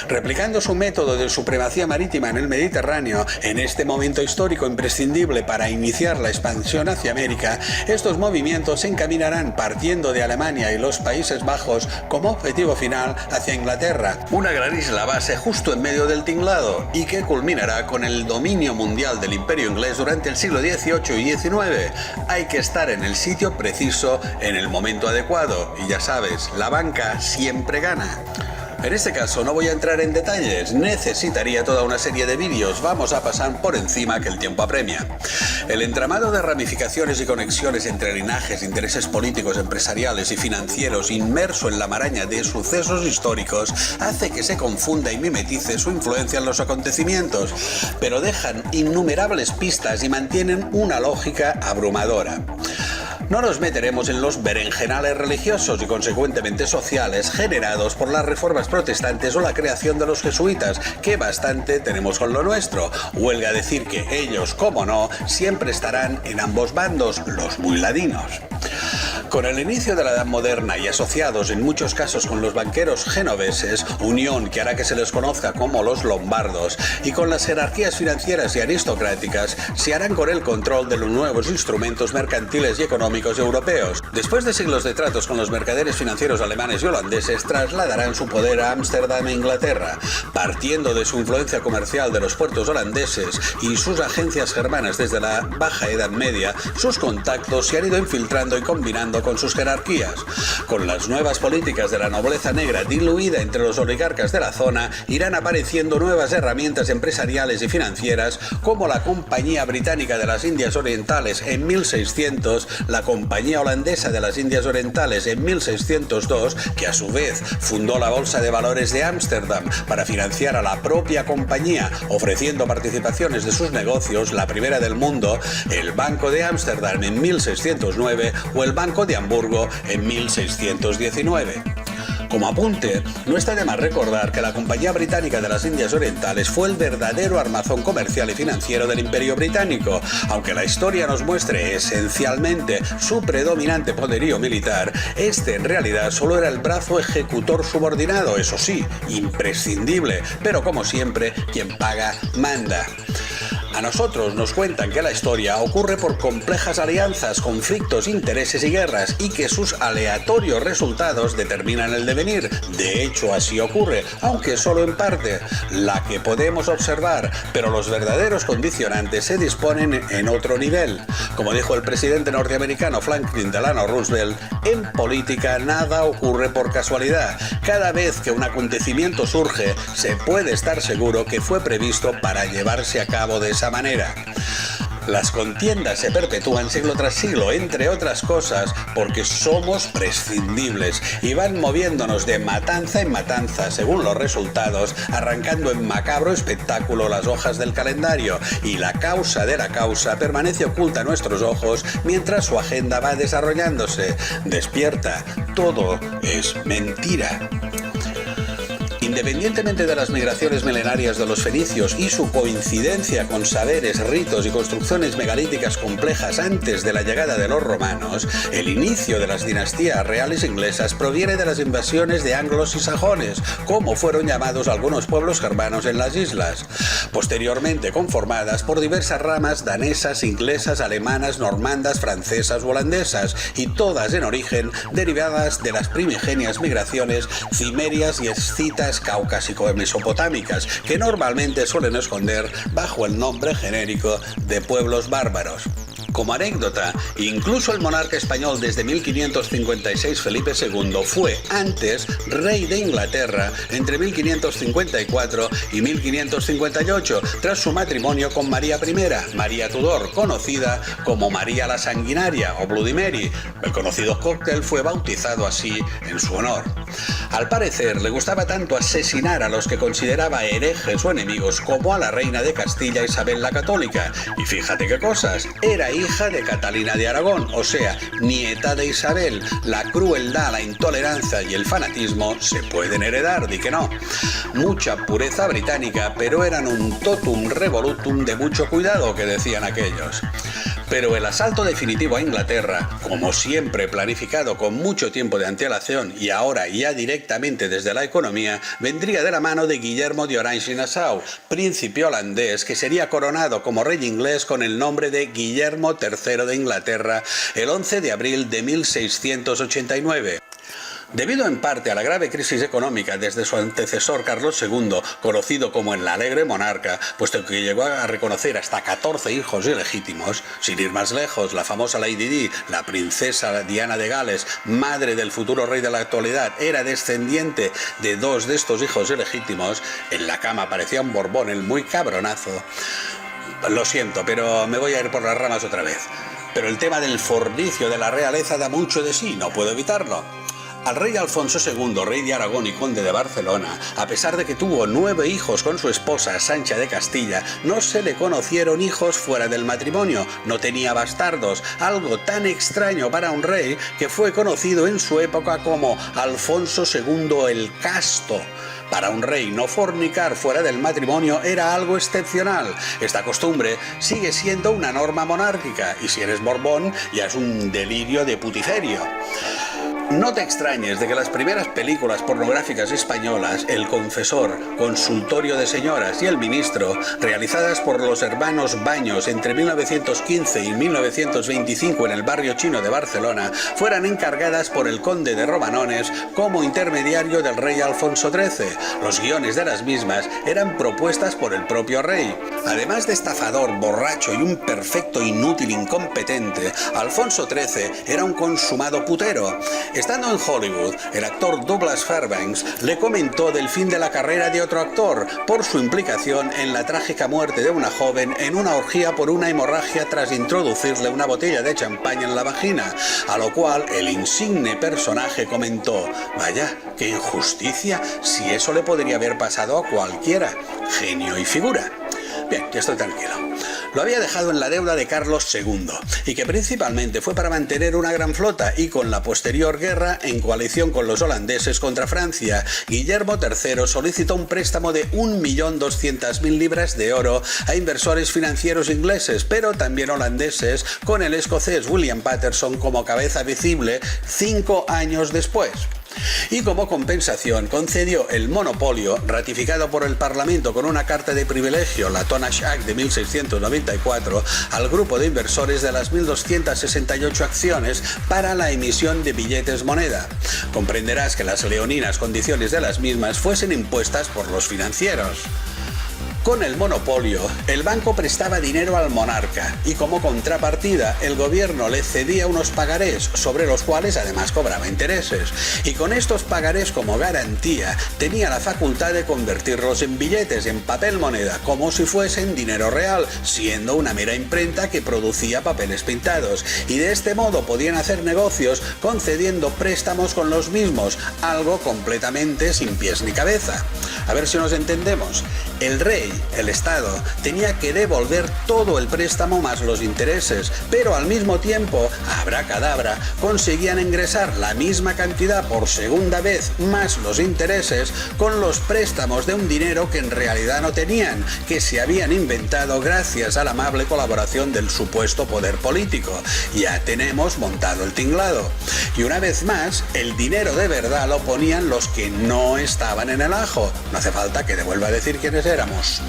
Replicando su método de supremacía marítima en el Mediterráneo, en este momento histórico imprescindible para iniciar la expansión hacia América, estos movimientos se encaminarán partiendo de Alemania y los Países Bajos como objetivo final hacia Inglaterra, una gran isla base justo en medio del tinglado y que culminará con el dominio mundial del Imperio inglés durante el siglo XVIII y XIX. Hay que estar en el sitio preciso en el momento adecuado y ya sabes, la banca siempre gana. En este caso no voy a entrar en detalles, necesitaría toda una serie de vídeos, vamos a pasar por encima que el tiempo apremia. El entramado de ramificaciones y conexiones entre linajes, intereses políticos, empresariales y financieros inmerso en la maraña de sucesos históricos hace que se confunda y mimetice su influencia en los acontecimientos, pero dejan innumerables pistas y mantienen una lógica abrumadora. No nos meteremos en los berenjenales religiosos y consecuentemente sociales generados por las reformas protestantes o la creación de los jesuitas, que bastante tenemos con lo nuestro. Huelga decir que ellos, como no, siempre estarán en ambos bandos, los muy ladinos. Con el inicio de la Edad Moderna y asociados en muchos casos con los banqueros genoveses, unión que hará que se les conozca como los lombardos, y con las jerarquías financieras y aristocráticas, se harán con el control de los nuevos instrumentos mercantiles y económicos europeos. Después de siglos de tratos con los mercaderes financieros alemanes y holandeses, trasladarán su poder a Ámsterdam e Inglaterra. Partiendo de su influencia comercial de los puertos holandeses y sus agencias germanas desde la Baja Edad Media, sus contactos se han ido infiltrando y combinando con sus jerarquías. Con las nuevas políticas de la nobleza negra diluida entre los oligarcas de la zona, irán apareciendo nuevas herramientas empresariales y financieras como la Compañía Británica de las Indias Orientales en 1600, la Compañía Holandesa de las Indias Orientales en 1602, que a su vez fundó la Bolsa de Valores de Ámsterdam para financiar a la propia compañía, ofreciendo participaciones de sus negocios, la primera del mundo, el Banco de Ámsterdam en 1609 o el Banco de Hamburgo en 1619. Como apunte, no está de más recordar que la Compañía Británica de las Indias Orientales fue el verdadero armazón comercial y financiero del Imperio Británico. Aunque la historia nos muestre esencialmente su predominante poderío militar, este en realidad solo era el brazo ejecutor subordinado, eso sí, imprescindible, pero como siempre, quien paga manda. A nosotros nos cuentan que la historia ocurre por complejas alianzas, conflictos, intereses y guerras, y que sus aleatorios resultados determinan el devenir. De hecho, así ocurre, aunque solo en parte, la que podemos observar, pero los verdaderos condicionantes se disponen en otro nivel. Como dijo el presidente norteamericano Franklin Delano Roosevelt, en política nada ocurre por casualidad. Cada vez que un acontecimiento surge, se puede estar seguro que fue previsto para llevarse a cabo de esa manera. Las contiendas se perpetúan siglo tras siglo, entre otras cosas, porque somos prescindibles y van moviéndonos de matanza en matanza según los resultados, arrancando en macabro espectáculo las hojas del calendario, y la causa de la causa permanece oculta a nuestros ojos mientras su agenda va desarrollándose. Despierta, todo es mentira. Independientemente de las migraciones milenarias de los fenicios y su coincidencia con saberes, ritos y construcciones megalíticas complejas antes de la llegada de los romanos, el inicio de las dinastías reales inglesas proviene de las invasiones de anglos y sajones, como fueron llamados algunos pueblos germanos en las islas, posteriormente conformadas por diversas ramas danesas, inglesas, alemanas, normandas, francesas o holandesas, y todas en origen derivadas de las primigenias migraciones cimerias y escitas cáucasico-mesopotámicas, que normalmente suelen esconder bajo el nombre genérico de pueblos bárbaros. Como anécdota, incluso el monarca español desde 1556, Felipe II, fue antes rey de Inglaterra entre 1554 y 1558, tras su matrimonio con María I, María Tudor, conocida como María la Sanguinaria o Bloody Mary. El conocido cóctel fue bautizado así en su honor. Al parecer, le gustaba tanto asesinar a los que consideraba herejes o enemigos como a la reina de Castilla, Isabel la Católica. Y fíjate qué cosas, era hija de Catalina de Aragón, o sea, nieta de Isabel. La crueldad, la intolerancia y el fanatismo se pueden heredar, di que no. Mucha pureza británica, pero eran un totum revolutum de mucho cuidado, que decían aquellos. Pero el asalto definitivo a Inglaterra, como siempre planificado con mucho tiempo de antelación y ahora ya directamente desde la economía, vendría de la mano de Guillermo de Orange y Nassau, príncipe holandés que sería coronado como rey inglés con el nombre de Guillermo III de Inglaterra el 11 de abril de 1689. Debido en parte a la grave crisis económica desde su antecesor Carlos II, conocido como el Alegre Monarca, puesto que llegó a reconocer hasta 14 hijos ilegítimos, sin ir más lejos, la famosa Lady Di, la princesa Diana de Gales, madre del futuro rey de la actualidad, era descendiente de 2 de estos hijos ilegítimos. En la cama parecía un Borbón, el muy cabronazo. Lo siento, pero me voy a ir por las ramas otra vez. Pero el tema del fornicio de la realeza da mucho de sí, no puedo evitarlo. Al rey Alfonso II, rey de Aragón y conde de Barcelona, a pesar de que tuvo 9 hijos con su esposa Sancha de Castilla, no se le conocieron hijos fuera del matrimonio, no tenía bastardos, algo tan extraño para un rey que fue conocido en su época como Alfonso II el Casto. Para un rey no fornicar fuera del matrimonio era algo excepcional. Esta costumbre sigue siendo una norma monárquica y si eres Borbón ya es un delirio de putiferio. No te extrañes de que las primeras películas pornográficas españolas, El Confesor, Consultorio de Señoras y El Ministro, realizadas por los hermanos Baños entre 1915 y 1925 en el barrio chino de Barcelona, fueran encargadas por el conde de Romanones como intermediario del rey Alfonso XIII. Los guiones de las mismas eran propuestas por el propio rey. Además de estafador, borracho y un perfecto inútil incompetente, Alfonso XIII era un consumado putero. Estando en Hollywood, el actor Douglas Fairbanks le comentó del fin de la carrera de otro actor por su implicación en la trágica muerte de una joven en una orgía por una hemorragia tras introducirle una botella de champaña en la vagina, a lo cual el insigne personaje comentó: «Vaya, qué injusticia, si eso le podría haber pasado a cualquiera, genio y figura». Bien, ya estoy tranquilo. Lo había dejado en la deuda de Carlos II, y que principalmente fue para mantener una gran flota y con la posterior guerra en coalición con los holandeses contra Francia. Guillermo III solicitó un préstamo de 1.200.000 libras de oro a inversores financieros ingleses, pero también holandeses, con el escocés William Paterson como cabeza visible 5 años después. Y como compensación concedió el monopolio, ratificado por el Parlamento con una carta de privilegio, la Tonnage Act de 1694, al grupo de inversores de las 1.268 acciones para la emisión de billetes moneda. Comprenderás que las leoninas condiciones de las mismas fuesen impuestas por los financieros. Con el monopolio, el banco prestaba dinero al monarca y como contrapartida el gobierno le cedía unos pagarés sobre los cuales además cobraba intereses. Y con estos pagarés como garantía tenía la facultad de convertirlos en billetes, en papel moneda, como si fuesen dinero real, siendo una mera imprenta que producía papeles pintados. Y de este modo podían hacer negocios concediendo préstamos con los mismos, algo completamente sin pies ni cabeza. A ver si nos entendemos. El rey, el Estado, tenía que devolver todo el préstamo más los intereses, pero al mismo tiempo, abracadabra, conseguían ingresar la misma cantidad por segunda vez más los intereses con los préstamos de un dinero que en realidad no tenían, que se habían inventado gracias a la amable colaboración del supuesto poder político. Ya tenemos montado el tinglado. Y una vez más, el dinero de verdad lo ponían los que no estaban en el ajo. No hace falta que te vuelva a decir quiénes éramos.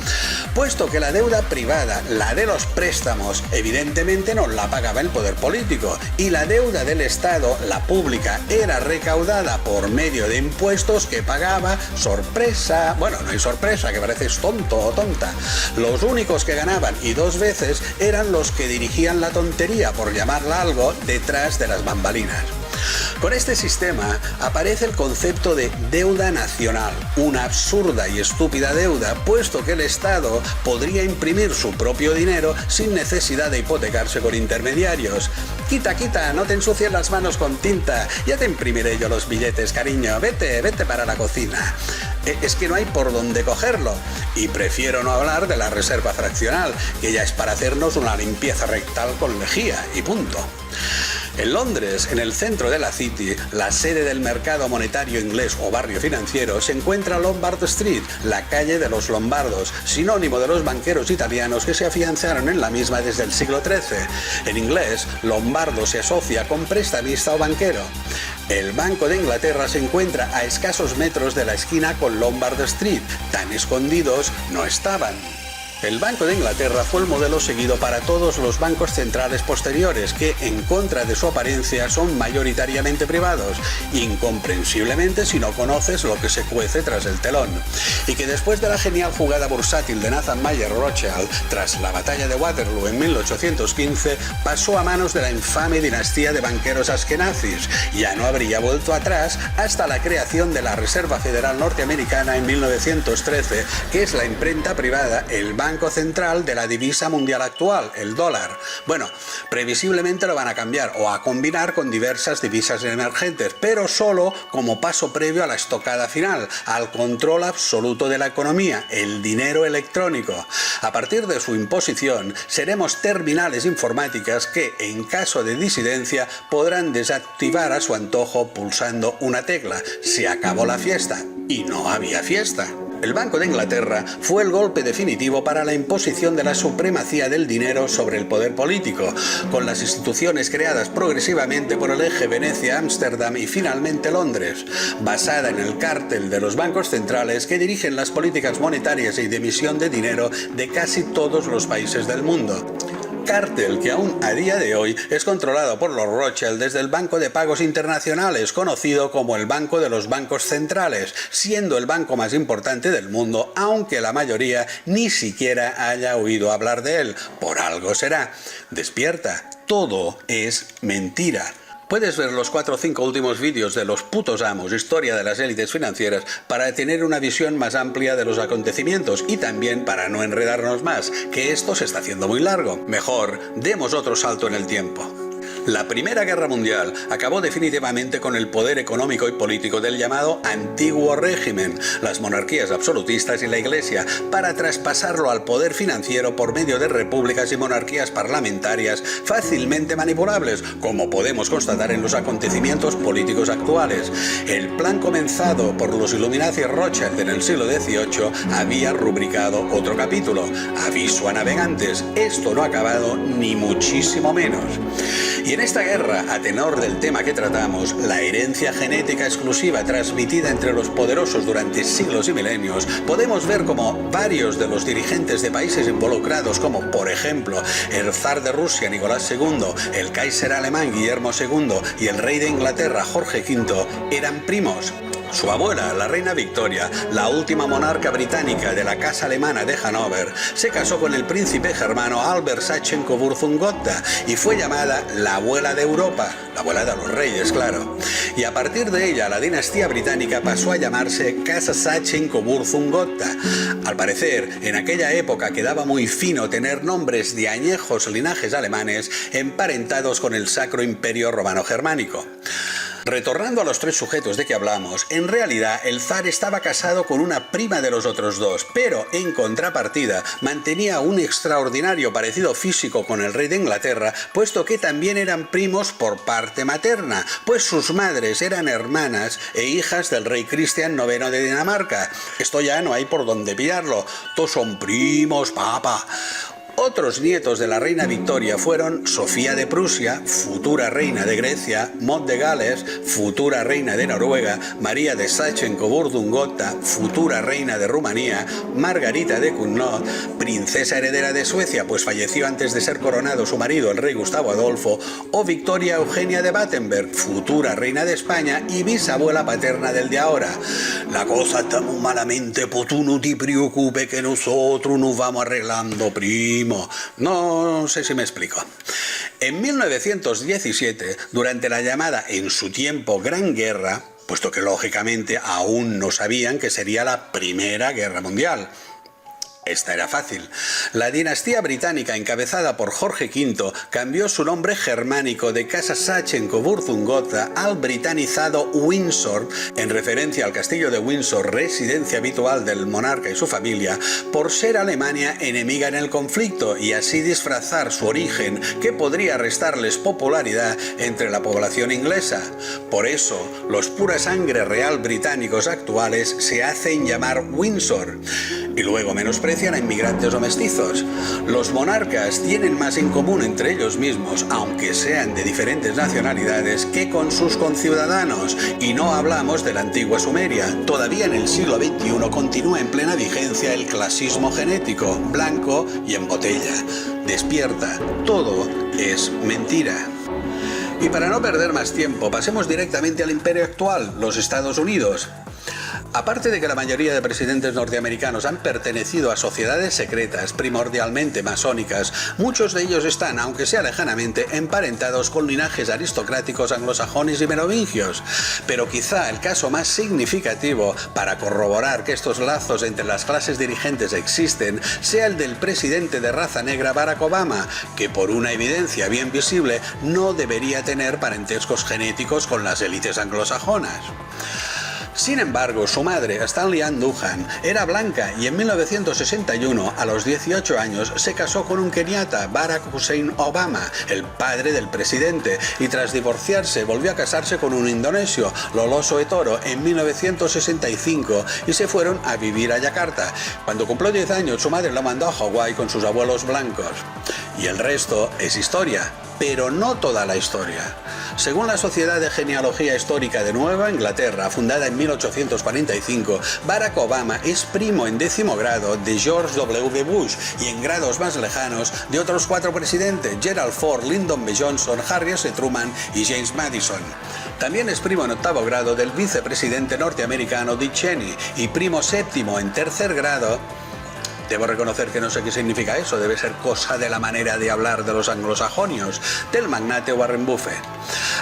Puesto que la deuda privada, la de los préstamos, evidentemente no la pagaba el poder político, y la deuda del Estado, la pública, era recaudada por medio de impuestos que pagaba, sorpresa, bueno, no hay sorpresa, que pareces tonto o tonta. Los únicos que ganaban, y 2 veces, eran los que dirigían la tontería, por llamarla algo, detrás de las bambalinas. Con este sistema aparece el concepto de deuda nacional, una absurda y estúpida deuda, puesto que el Estado podría imprimir su propio dinero sin necesidad de hipotecarse con intermediarios. Quita, quita, no te ensucies las manos con tinta, ya te imprimiré yo los billetes, cariño, vete para la cocina. Es que no hay por dónde cogerlo. Y prefiero no hablar de la reserva fraccional, que ya es para hacernos una limpieza rectal con lejía y punto. En Londres, en el centro de la City, la sede del mercado monetario inglés o barrio financiero, se encuentra Lombard Street, la calle de los lombardos, sinónimo de los banqueros italianos que se afianzaron en la misma desde el siglo XIII. En inglés, lombardo se asocia con prestamista o banquero. El Banco de Inglaterra se encuentra a escasos metros de la esquina con Lombard Street. Tan escondidos no estaban. El Banco de Inglaterra fue el modelo seguido para todos los bancos centrales posteriores que, en contra de su apariencia, son mayoritariamente privados, incomprensiblemente si no conoces lo que se cuece tras el telón. Y que después de la genial jugada bursátil de Nathan Mayer Rothschild, tras la batalla de Waterloo en 1815, pasó a manos de la infame dinastía de banqueros askenazis. Ya no habría vuelto atrás hasta la creación de la Reserva Federal Norteamericana en 1913, que es la imprenta privada, el Banco Central de la divisa mundial actual, el dólar. Bueno, previsiblemente lo van a cambiar o a combinar con diversas divisas emergentes, pero solo como paso previo a la estocada final, al control absoluto de la economía, el dinero electrónico. A partir de su imposición, seremos terminales informáticas que, en caso de disidencia, podrán desactivar a su antojo pulsando una tecla. Se acabó la fiesta. Y no había fiesta. El Banco de Inglaterra fue el golpe definitivo para la imposición de la supremacía del dinero sobre el poder político, con las instituciones creadas progresivamente por el eje Venecia-Ámsterdam y finalmente Londres, basada en el cártel de los bancos centrales que dirigen las políticas monetarias y de emisión de dinero de casi todos los países del mundo. Cártel que aún a día de hoy es controlado por los Rothschild desde el Banco de Pagos Internacionales, conocido como el Banco de los Bancos Centrales, siendo el banco más importante del mundo, aunque la mayoría ni siquiera haya oído hablar de él. Por algo será. Despierta, todo es mentira. Puedes ver los 4 o 5 últimos vídeos de Los putos amos, historia de las élites financieras, para tener una visión más amplia de los acontecimientos y también para no enredarnos más, que esto se está haciendo muy largo. Mejor, demos otro salto en el tiempo. La Primera Guerra Mundial acabó definitivamente con el poder económico y político del llamado Antiguo Régimen, las monarquías absolutistas y la Iglesia, para traspasarlo al poder financiero por medio de repúblicas y monarquías parlamentarias fácilmente manipulables, como podemos constatar en los acontecimientos políticos actuales. El plan comenzado por los Illuminati Rothschild en el siglo XVIII había rubricado otro capítulo. Aviso a navegantes, esto no ha acabado ni muchísimo menos. Y en esta guerra, a tenor del tema que tratamos, la herencia genética exclusiva transmitida entre los poderosos durante siglos y milenios, podemos ver como varios de los dirigentes de países involucrados, como por ejemplo el zar de Rusia Nicolás II, el Kaiser alemán Guillermo II y el rey de Inglaterra Jorge V, eran primos. Su abuela, la reina Victoria, la última monarca británica de la casa alemana de Hannover, se casó con el príncipe germano Albert Sachsen-Coburg-Gotha y fue llamada la abuela de Europa, la abuela de los reyes, claro. Y a partir de ella, la dinastía británica pasó a llamarse Casa Sachsen-Coburg-Gotha. Al parecer, en aquella época quedaba muy fino tener nombres de añejos linajes alemanes emparentados con el Sacro Imperio Romano Germánico. Retornando a los 3 sujetos de que hablamos, en realidad el zar estaba casado con una prima de los otros 2, pero en contrapartida mantenía un extraordinario parecido físico con el rey de Inglaterra, puesto que también eran primos por parte materna, pues sus madres eran hermanas e hijas del rey Cristian IX de Dinamarca. Esto ya no hay por dónde pillarlo, todos son primos, papá. Otros nietos de la reina Victoria fueron Sofía de Prusia, futura reina de Grecia, Maud de Gales, futura reina de Noruega, María de Sachsen-Coburg-Gotha, futura reina de Rumanía, Margarita de Cugnot, princesa heredera de Suecia, pues falleció antes de ser coronado su marido, el rey Gustavo Adolfo, o Victoria Eugenia de Battenberg, futura reina de España y bisabuela paterna del de ahora. La cosa está muy malamente, pues tú no te preocupes que nosotros nos vamos arreglando, primo. No sé si me explico. En 1917, durante la llamada en su tiempo Gran Guerra, puesto que lógicamente aún no sabían que sería la Primera Guerra Mundial, esta era fácil. La dinastía británica encabezada por Jorge V cambió su nombre germánico de Casa Sachsen-Coburg-Gotha al britanizado Windsor, en referencia al castillo de Windsor, residencia habitual del monarca y su familia, por ser Alemania enemiga en el conflicto y así disfrazar su origen, que podría restarles popularidad entre la población inglesa. Por eso, los pura sangre real británicos actuales se hacen llamar Windsor. Y luego menosprecian a inmigrantes o mestizos. Los monarcas tienen más en común entre ellos mismos, aunque sean de diferentes nacionalidades, que con sus conciudadanos. Y no hablamos de la antigua Sumeria. Todavía en el siglo XXI continúa en plena vigencia el clasismo genético, blanco y en botella. Despierta, todo es mentira. Y para no perder más tiempo, pasemos directamente al imperio actual, los Estados Unidos. Aparte de que la mayoría de presidentes norteamericanos han pertenecido a sociedades secretas, primordialmente masónicas, muchos de ellos están, aunque sea lejanamente, emparentados con linajes aristocráticos anglosajones y merovingios. Pero quizá el caso más significativo para corroborar que estos lazos entre las clases dirigentes existen sea el del presidente de raza negra Barack Obama, que por una evidencia bien visible no debería tener parentescos genéticos con las élites anglosajonas. Sin embargo, su madre, Stanley Ann Duhan, era blanca y en 1961, a los 18 años, se casó con un keniata, Barack Hussein Obama, el padre del presidente, y tras divorciarse volvió a casarse con un indonesio, Lolo Soetoro, en 1965 y se fueron a vivir a Yakarta. Cuando cumplió 10 años, su madre la mandó a Hawái con sus abuelos blancos. Y el resto es historia, pero no toda la historia. Según la Sociedad de Genealogía Histórica de Nueva Inglaterra, fundada en 1845, Barack Obama es primo en 10º grado de George W. Bush y en grados más lejanos de otros 4 presidentes: Gerald Ford, Lyndon B. Johnson, Harry S. Truman y James Madison. También es primo en 8º grado del vicepresidente norteamericano Dick Cheney y primo séptimo en 3er grado. Debo reconocer que no sé qué significa eso, debe ser cosa de la manera de hablar de los anglosajonios, del magnate Warren Buffett.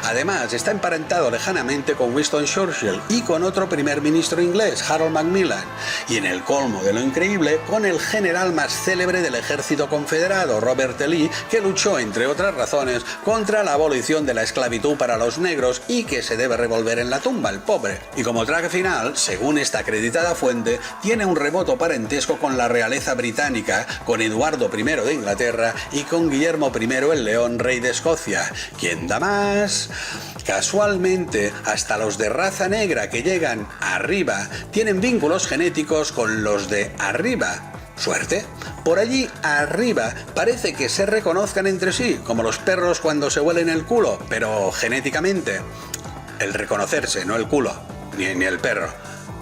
Además, está emparentado lejanamente con Winston Churchill y con otro primer ministro inglés, Harold Macmillan, y en el colmo de lo increíble, con el general más célebre del ejército confederado, Robert E. Lee, que luchó, entre otras razones, contra la abolición de la esclavitud para los negros y que se debe revolver en la tumba, el pobre. Y como traje final, según esta acreditada fuente, tiene un remoto parentesco con la realeza británica, con Eduardo I de Inglaterra y con Guillermo I el León, rey de Escocia. ¿Quién da más? Casualmente, hasta los de raza negra que llegan arriba tienen vínculos genéticos con los de arriba. Suerte. Por allí arriba parece que se reconozcan entre sí, como los perros cuando se huelen el culo, pero genéticamente. El reconocerse, no el culo, ni el perro.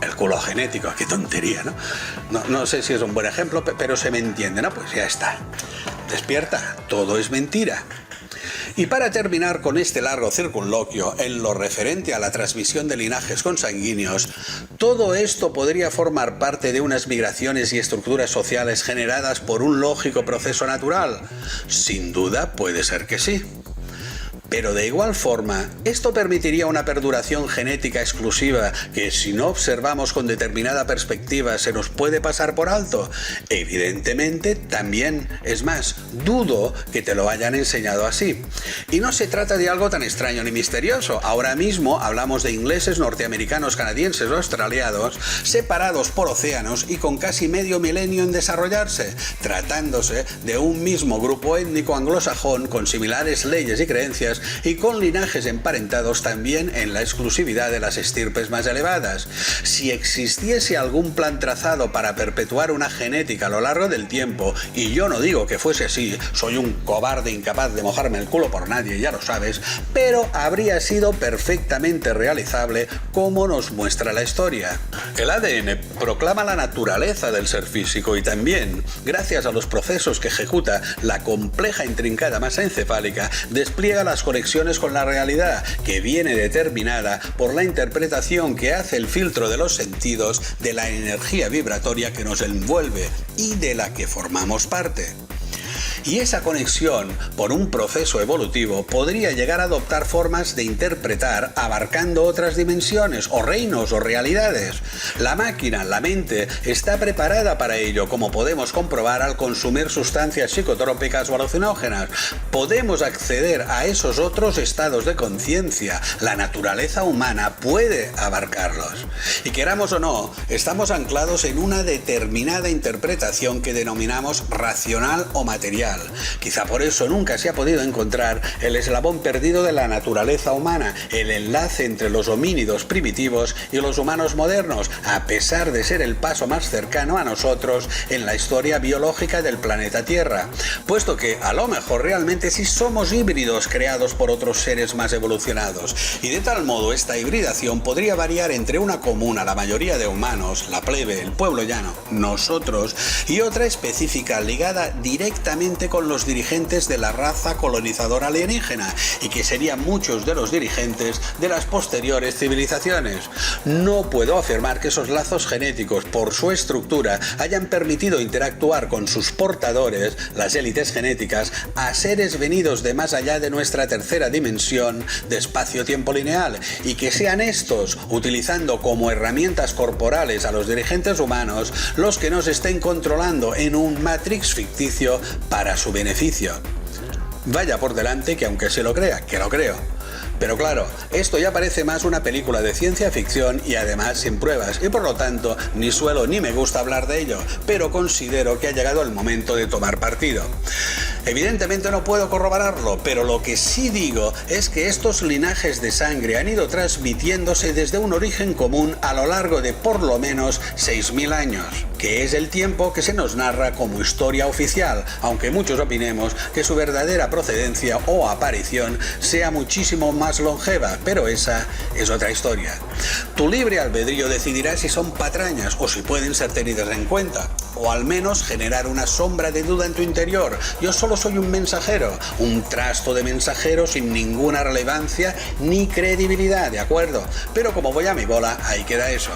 El culo genético, qué tontería, ¿no? No sé si es un buen ejemplo, pero se me entiende, ¿no? Pues ya está. Despierta, todo es mentira. Y para terminar con este largo circunloquio en lo referente a la transmisión de linajes consanguíneos, todo esto podría formar parte de unas migraciones y estructuras sociales generadas por un lógico proceso natural. Sin duda puede ser que sí. Pero de igual forma, esto permitiría una perduración genética exclusiva que, si no observamos con determinada perspectiva, se nos puede pasar por alto. Evidentemente, también, es más, dudo que te lo hayan enseñado así. Y no se trata de algo tan extraño ni misterioso. Ahora mismo hablamos de ingleses, norteamericanos, canadienses o australianos, separados por océanos y con casi medio milenio en desarrollarse, tratándose de un mismo grupo étnico anglosajón con similares leyes y creencias, superiores y con linajes emparentados también en la exclusividad de las estirpes más elevadas. Si existiese algún plan trazado para perpetuar una genética a lo largo del tiempo, y yo no digo que fuese así, soy un cobarde incapaz de mojarme el culo por nadie, ya lo sabes, pero habría sido perfectamente realizable como nos muestra la historia. El ADN proclama la naturaleza del ser físico y también, gracias a los procesos que ejecuta la compleja e intrincada masa encefálica, despliega las conexiones con la realidad, que viene determinada por la interpretación que hace el filtro de los sentidos de la energía vibratoria que nos envuelve y de la que formamos parte. Y esa conexión, por un proceso evolutivo, podría llegar a adoptar formas de interpretar abarcando otras dimensiones o reinos o realidades. La máquina, la mente, está preparada para ello, como podemos comprobar al consumir sustancias psicotrópicas o alucinógenas. Podemos acceder a esos otros estados de conciencia. La naturaleza humana puede abarcarlos. Y queramos o no, estamos anclados en una determinada interpretación que denominamos racional o material. Quizá por eso nunca se ha podido encontrar el eslabón perdido de la naturaleza humana, el enlace entre los homínidos primitivos y los humanos modernos, a pesar de ser el paso más cercano a nosotros en la historia biológica del planeta Tierra, puesto que a lo mejor realmente sí somos híbridos creados por otros seres más evolucionados, y de tal modo esta hibridación podría variar entre una común a la mayoría de humanos, la plebe, el pueblo llano, nosotros, y otra específica ligada directamente con los dirigentes de la raza colonizadora alienígena, y que serían muchos de los dirigentes de las posteriores civilizaciones. No puedo afirmar que esos lazos genéticos, por su estructura, hayan permitido interactuar con sus portadores, las élites genéticas, a seres venidos de más allá de nuestra tercera dimensión de espacio-tiempo lineal, y que sean estos, utilizando como herramientas corporales a los dirigentes humanos, los que nos estén controlando en un Matrix ficticio para su beneficio. Vaya por delante que aunque se lo crea, que lo creo. Pero claro, esto ya parece más una película de ciencia ficción y además sin pruebas, y por lo tanto ni suelo ni me gusta hablar de ello, pero considero que ha llegado el momento de tomar partido. Evidentemente no puedo corroborarlo, pero lo que sí digo es que estos linajes de sangre han ido transmitiéndose desde un origen común a lo largo de por lo menos 6.000 años, que es el tiempo que se nos narra como historia oficial, aunque muchos opinemos que su verdadera procedencia o aparición sea muchísimo más longeva, pero esa es otra historia. Tu libre albedrío decidirá si son patrañas o si pueden ser tenidas en cuenta, o al menos generar una sombra de duda en tu interior. Yo solo soy un mensajero, un trasto de mensajero sin ninguna relevancia ni credibilidad, ¿de acuerdo? Pero como voy a mi bola, ahí queda eso.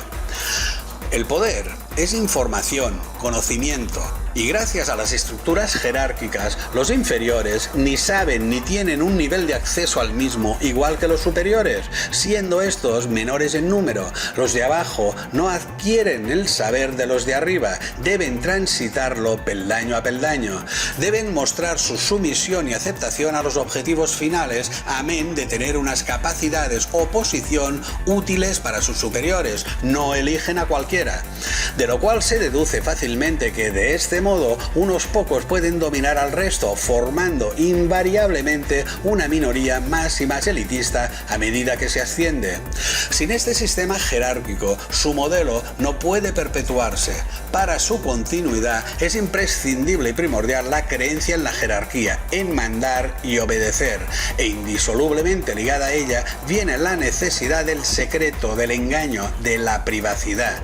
El poder es información, conocimiento, y gracias a las estructuras jerárquicas, los inferiores ni saben ni tienen un nivel de acceso al mismo igual que los superiores, siendo estos menores en número. Los de abajo no adquieren el saber de los de arriba, deben transitarlo peldaño a peldaño, deben mostrar su sumisión y aceptación a los objetivos finales, amén de tener unas capacidades o posición útiles para sus superiores, no eligen a cualquiera. De lo cual se deduce fácilmente que de este modo unos pocos pueden dominar al resto, formando invariablemente una minoría más y más elitista a medida que se asciende. Sin este sistema jerárquico, su modelo no puede perpetuarse. Para su continuidad es imprescindible y primordial la creencia en la jerarquía, en mandar y obedecer, e indisolublemente ligada a ella viene la necesidad del secreto, del engaño, de la privacidad,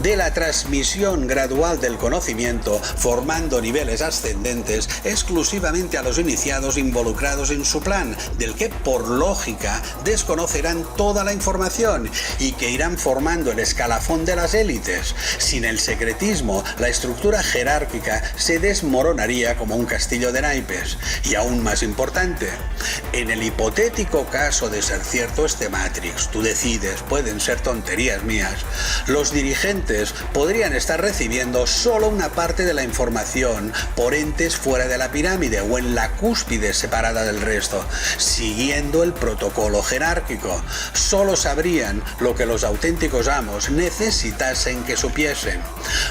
de la transmisión gradual del conocimiento, formando niveles ascendentes exclusivamente a los iniciados involucrados en su plan, del que por lógica desconocerán toda la información y que irán formando el escalafón de las élites. Sin el secretismo, la estructura jerárquica se desmoronaría como un castillo de naipes. Y aún más importante, en el hipotético caso de ser cierto este Matrix, tú decides, pueden ser tonterías mías, los dirigentes podrían estar recibiendo solo una parte de la información por entes fuera de la pirámide o en la cúspide separada del resto, siguiendo el protocolo jerárquico. Solo sabrían lo que los auténticos amos necesitasen que supiesen.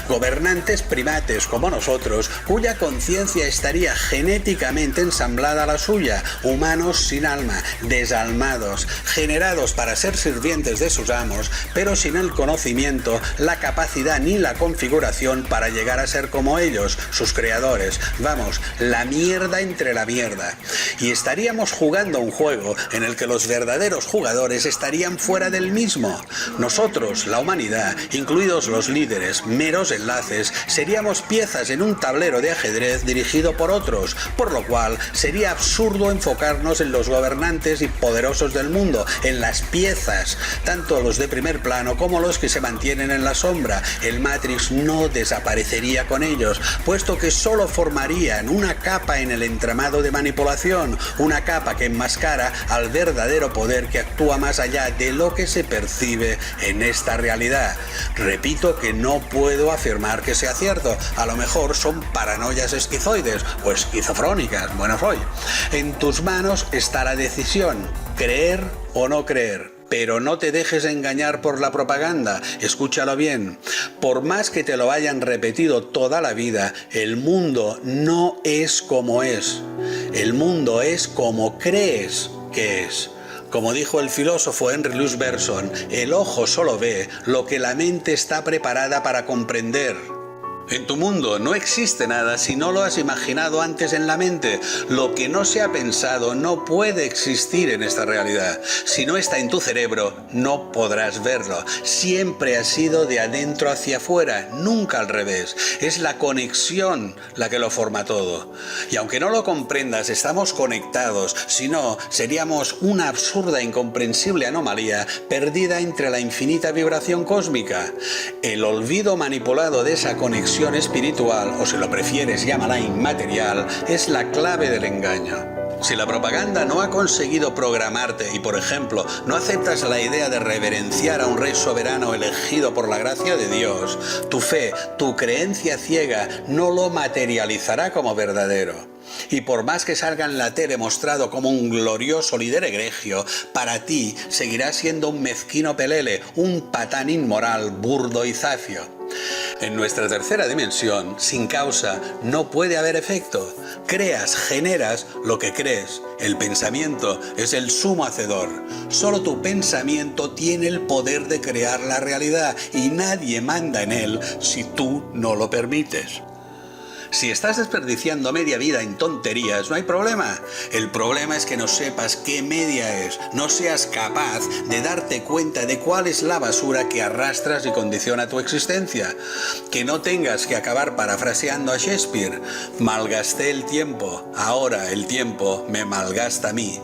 Gobernantes primates como nosotros, cuya conciencia estaría genéticamente ensamblada a la suya, humanos sin alma, desalmados, generados para ser sirvientes de sus amos, pero sin el conocimiento, la capacidad ni la configuración para llegar a ser como ellos, sus creadores. Vamos, la mierda entre la mierda. Y estaríamos jugando un juego en el que los verdaderos jugadores estarían fuera del mismo. Nosotros, la humanidad, incluidos los líderes, meros enlaces, seríamos piezas en un tablero de ajedrez dirigido por otros, por lo cual sería absurdo enfocarnos en los gobernantes y poderosos del mundo, en las piezas, tanto los de primer plano como los que se mantienen en la sombra. El Matrix no desaparecería con ellos, puesto que solo formarían una capa en el entramado de manipulación, una capa que enmascara al verdadero poder que actúa más allá de lo que se percibe en esta realidad. Repito que no puedo afirmar que sea cierto, a lo mejor son paranoias esquizoides o esquizofrónicas, bueno soy. En tus manos está la decisión, creer o no creer. Pero no te dejes engañar por la propaganda, escúchalo bien. Por más que te lo hayan repetido toda la vida, el mundo no es como es. El mundo es como crees que es. Como dijo el filósofo Henry Louis Bergson, el ojo solo ve lo que la mente está preparada para comprender. En tu mundo no existe nada si no lo has imaginado antes en la mente. Lo que no se ha pensado no puede existir en esta realidad. Si no está en tu cerebro, no podrás verlo. Siempre ha sido de adentro hacia afuera, nunca al revés. Es la conexión la que lo forma todo. Y aunque no lo comprendas, estamos conectados. Si no, seríamos una absurda, incomprensible anomalía perdida entre la infinita vibración cósmica. El olvido manipulado de esa conexión espiritual, o si lo prefieres llámala inmaterial, es la clave del engaño. Si la propaganda no ha conseguido programarte y, por ejemplo, no aceptas la idea de reverenciar a un rey soberano elegido por la gracia de Dios, tu fe, tu creencia ciega no lo materializará como verdadero. Y por más que salga en la tele mostrado como un glorioso líder egregio, para ti seguirá siendo un mezquino pelele, un patán inmoral, burdo y zafio. En nuestra tercera dimensión, sin causa, no puede haber efecto. Creas, generas lo que crees. El pensamiento es el sumo hacedor. Solo tu pensamiento tiene el poder de crear la realidad y nadie manda en él si tú no lo permites. Si estás desperdiciando media vida en tonterías, no hay problema. El problema es que no sepas qué media es, no seas capaz de darte cuenta de cuál es la basura que arrastras y condiciona tu existencia. Que no tengas que acabar parafraseando a Shakespeare: malgasté el tiempo, ahora el tiempo me malgasta a mí.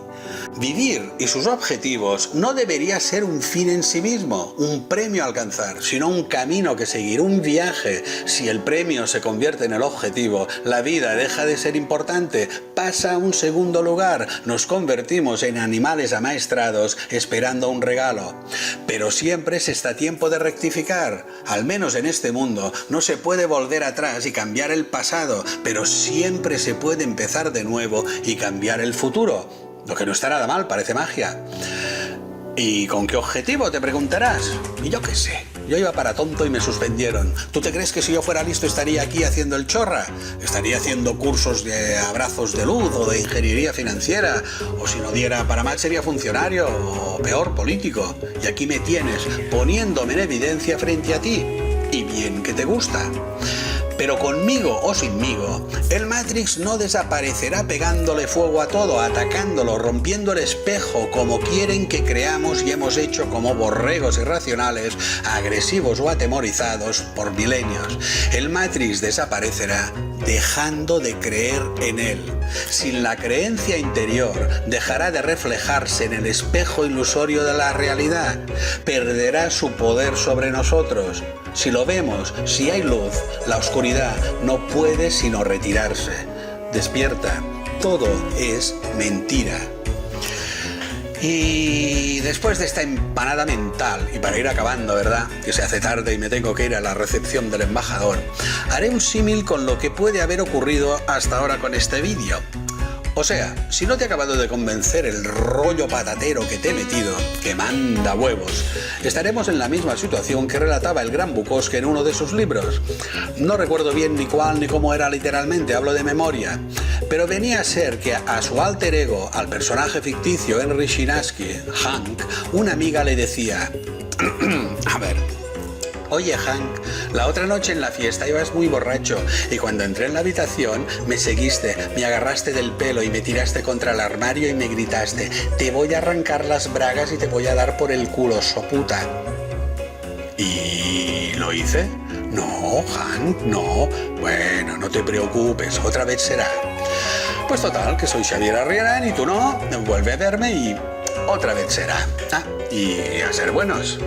Vivir y sus objetivos no debería ser un fin en sí mismo, un premio a alcanzar, sino un camino que seguir, un viaje. Si el premio se convierte en el objetivo, la vida deja de ser importante, pasa a un segundo lugar, nos convertimos en animales amaestrados esperando un regalo. Pero siempre se está a tiempo de rectificar. Al menos en este mundo no se puede volver atrás y cambiar el pasado, pero siempre se puede empezar de nuevo y cambiar el futuro. Lo que no está nada mal, parece magia. ¿Y con qué objetivo?, te preguntarás. Y yo qué sé, yo iba para tonto y me suspendieron. ¿Tú te crees que si yo fuera listo estaría aquí haciendo el chorra? Estaría haciendo cursos de abrazos de luz o de ingeniería financiera. O si no diera para más sería funcionario o peor, político. Y aquí me tienes, poniéndome en evidencia frente a ti. Y bien que te gusta. Pero conmigo o sinmigo, el Matrix no desaparecerá pegándole fuego a todo, atacándolo, rompiendo el espejo como quieren que creamos y hemos hecho como borregos irracionales, agresivos o atemorizados por milenios. El Matrix desaparecerá dejando de creer en él. Sin la creencia interior, dejará de reflejarse en el espejo ilusorio de la realidad. Perderá su poder sobre nosotros. Si lo vemos, si hay luz, la oscuridad no puede sino retirarse. Despierta, todo es mentira. Y después de esta empanada mental, y para ir acabando, ¿verdad?, que se hace tarde y me tengo que ir a la recepción del embajador, haré un símil con lo que puede haber ocurrido hasta ahora con este vídeo. O sea, si no te ha acabado de convencer el rollo patatero que te he metido, que manda huevos, estaremos en la misma situación que relataba el gran Bukowski en uno de sus libros. No recuerdo bien ni cuál ni cómo era literalmente, hablo de memoria, pero venía a ser que a su alter ego, al personaje ficticio Henry Chinaski, Hank, una amiga le decía: a ver, oye Hank, la otra noche en la fiesta ibas muy borracho y cuando entré en la habitación me seguiste, me agarraste del pelo y me tiraste contra el armario y me gritaste: te voy a arrancar las bragas y te voy a dar por el culo, soputa. ¿Y lo hice? No, Hank, no. Bueno, no te preocupes, otra vez será. Pues total, que soy Xavier Arriaran y tú no, vuelve a verme y otra vez será. Y a ser buenos.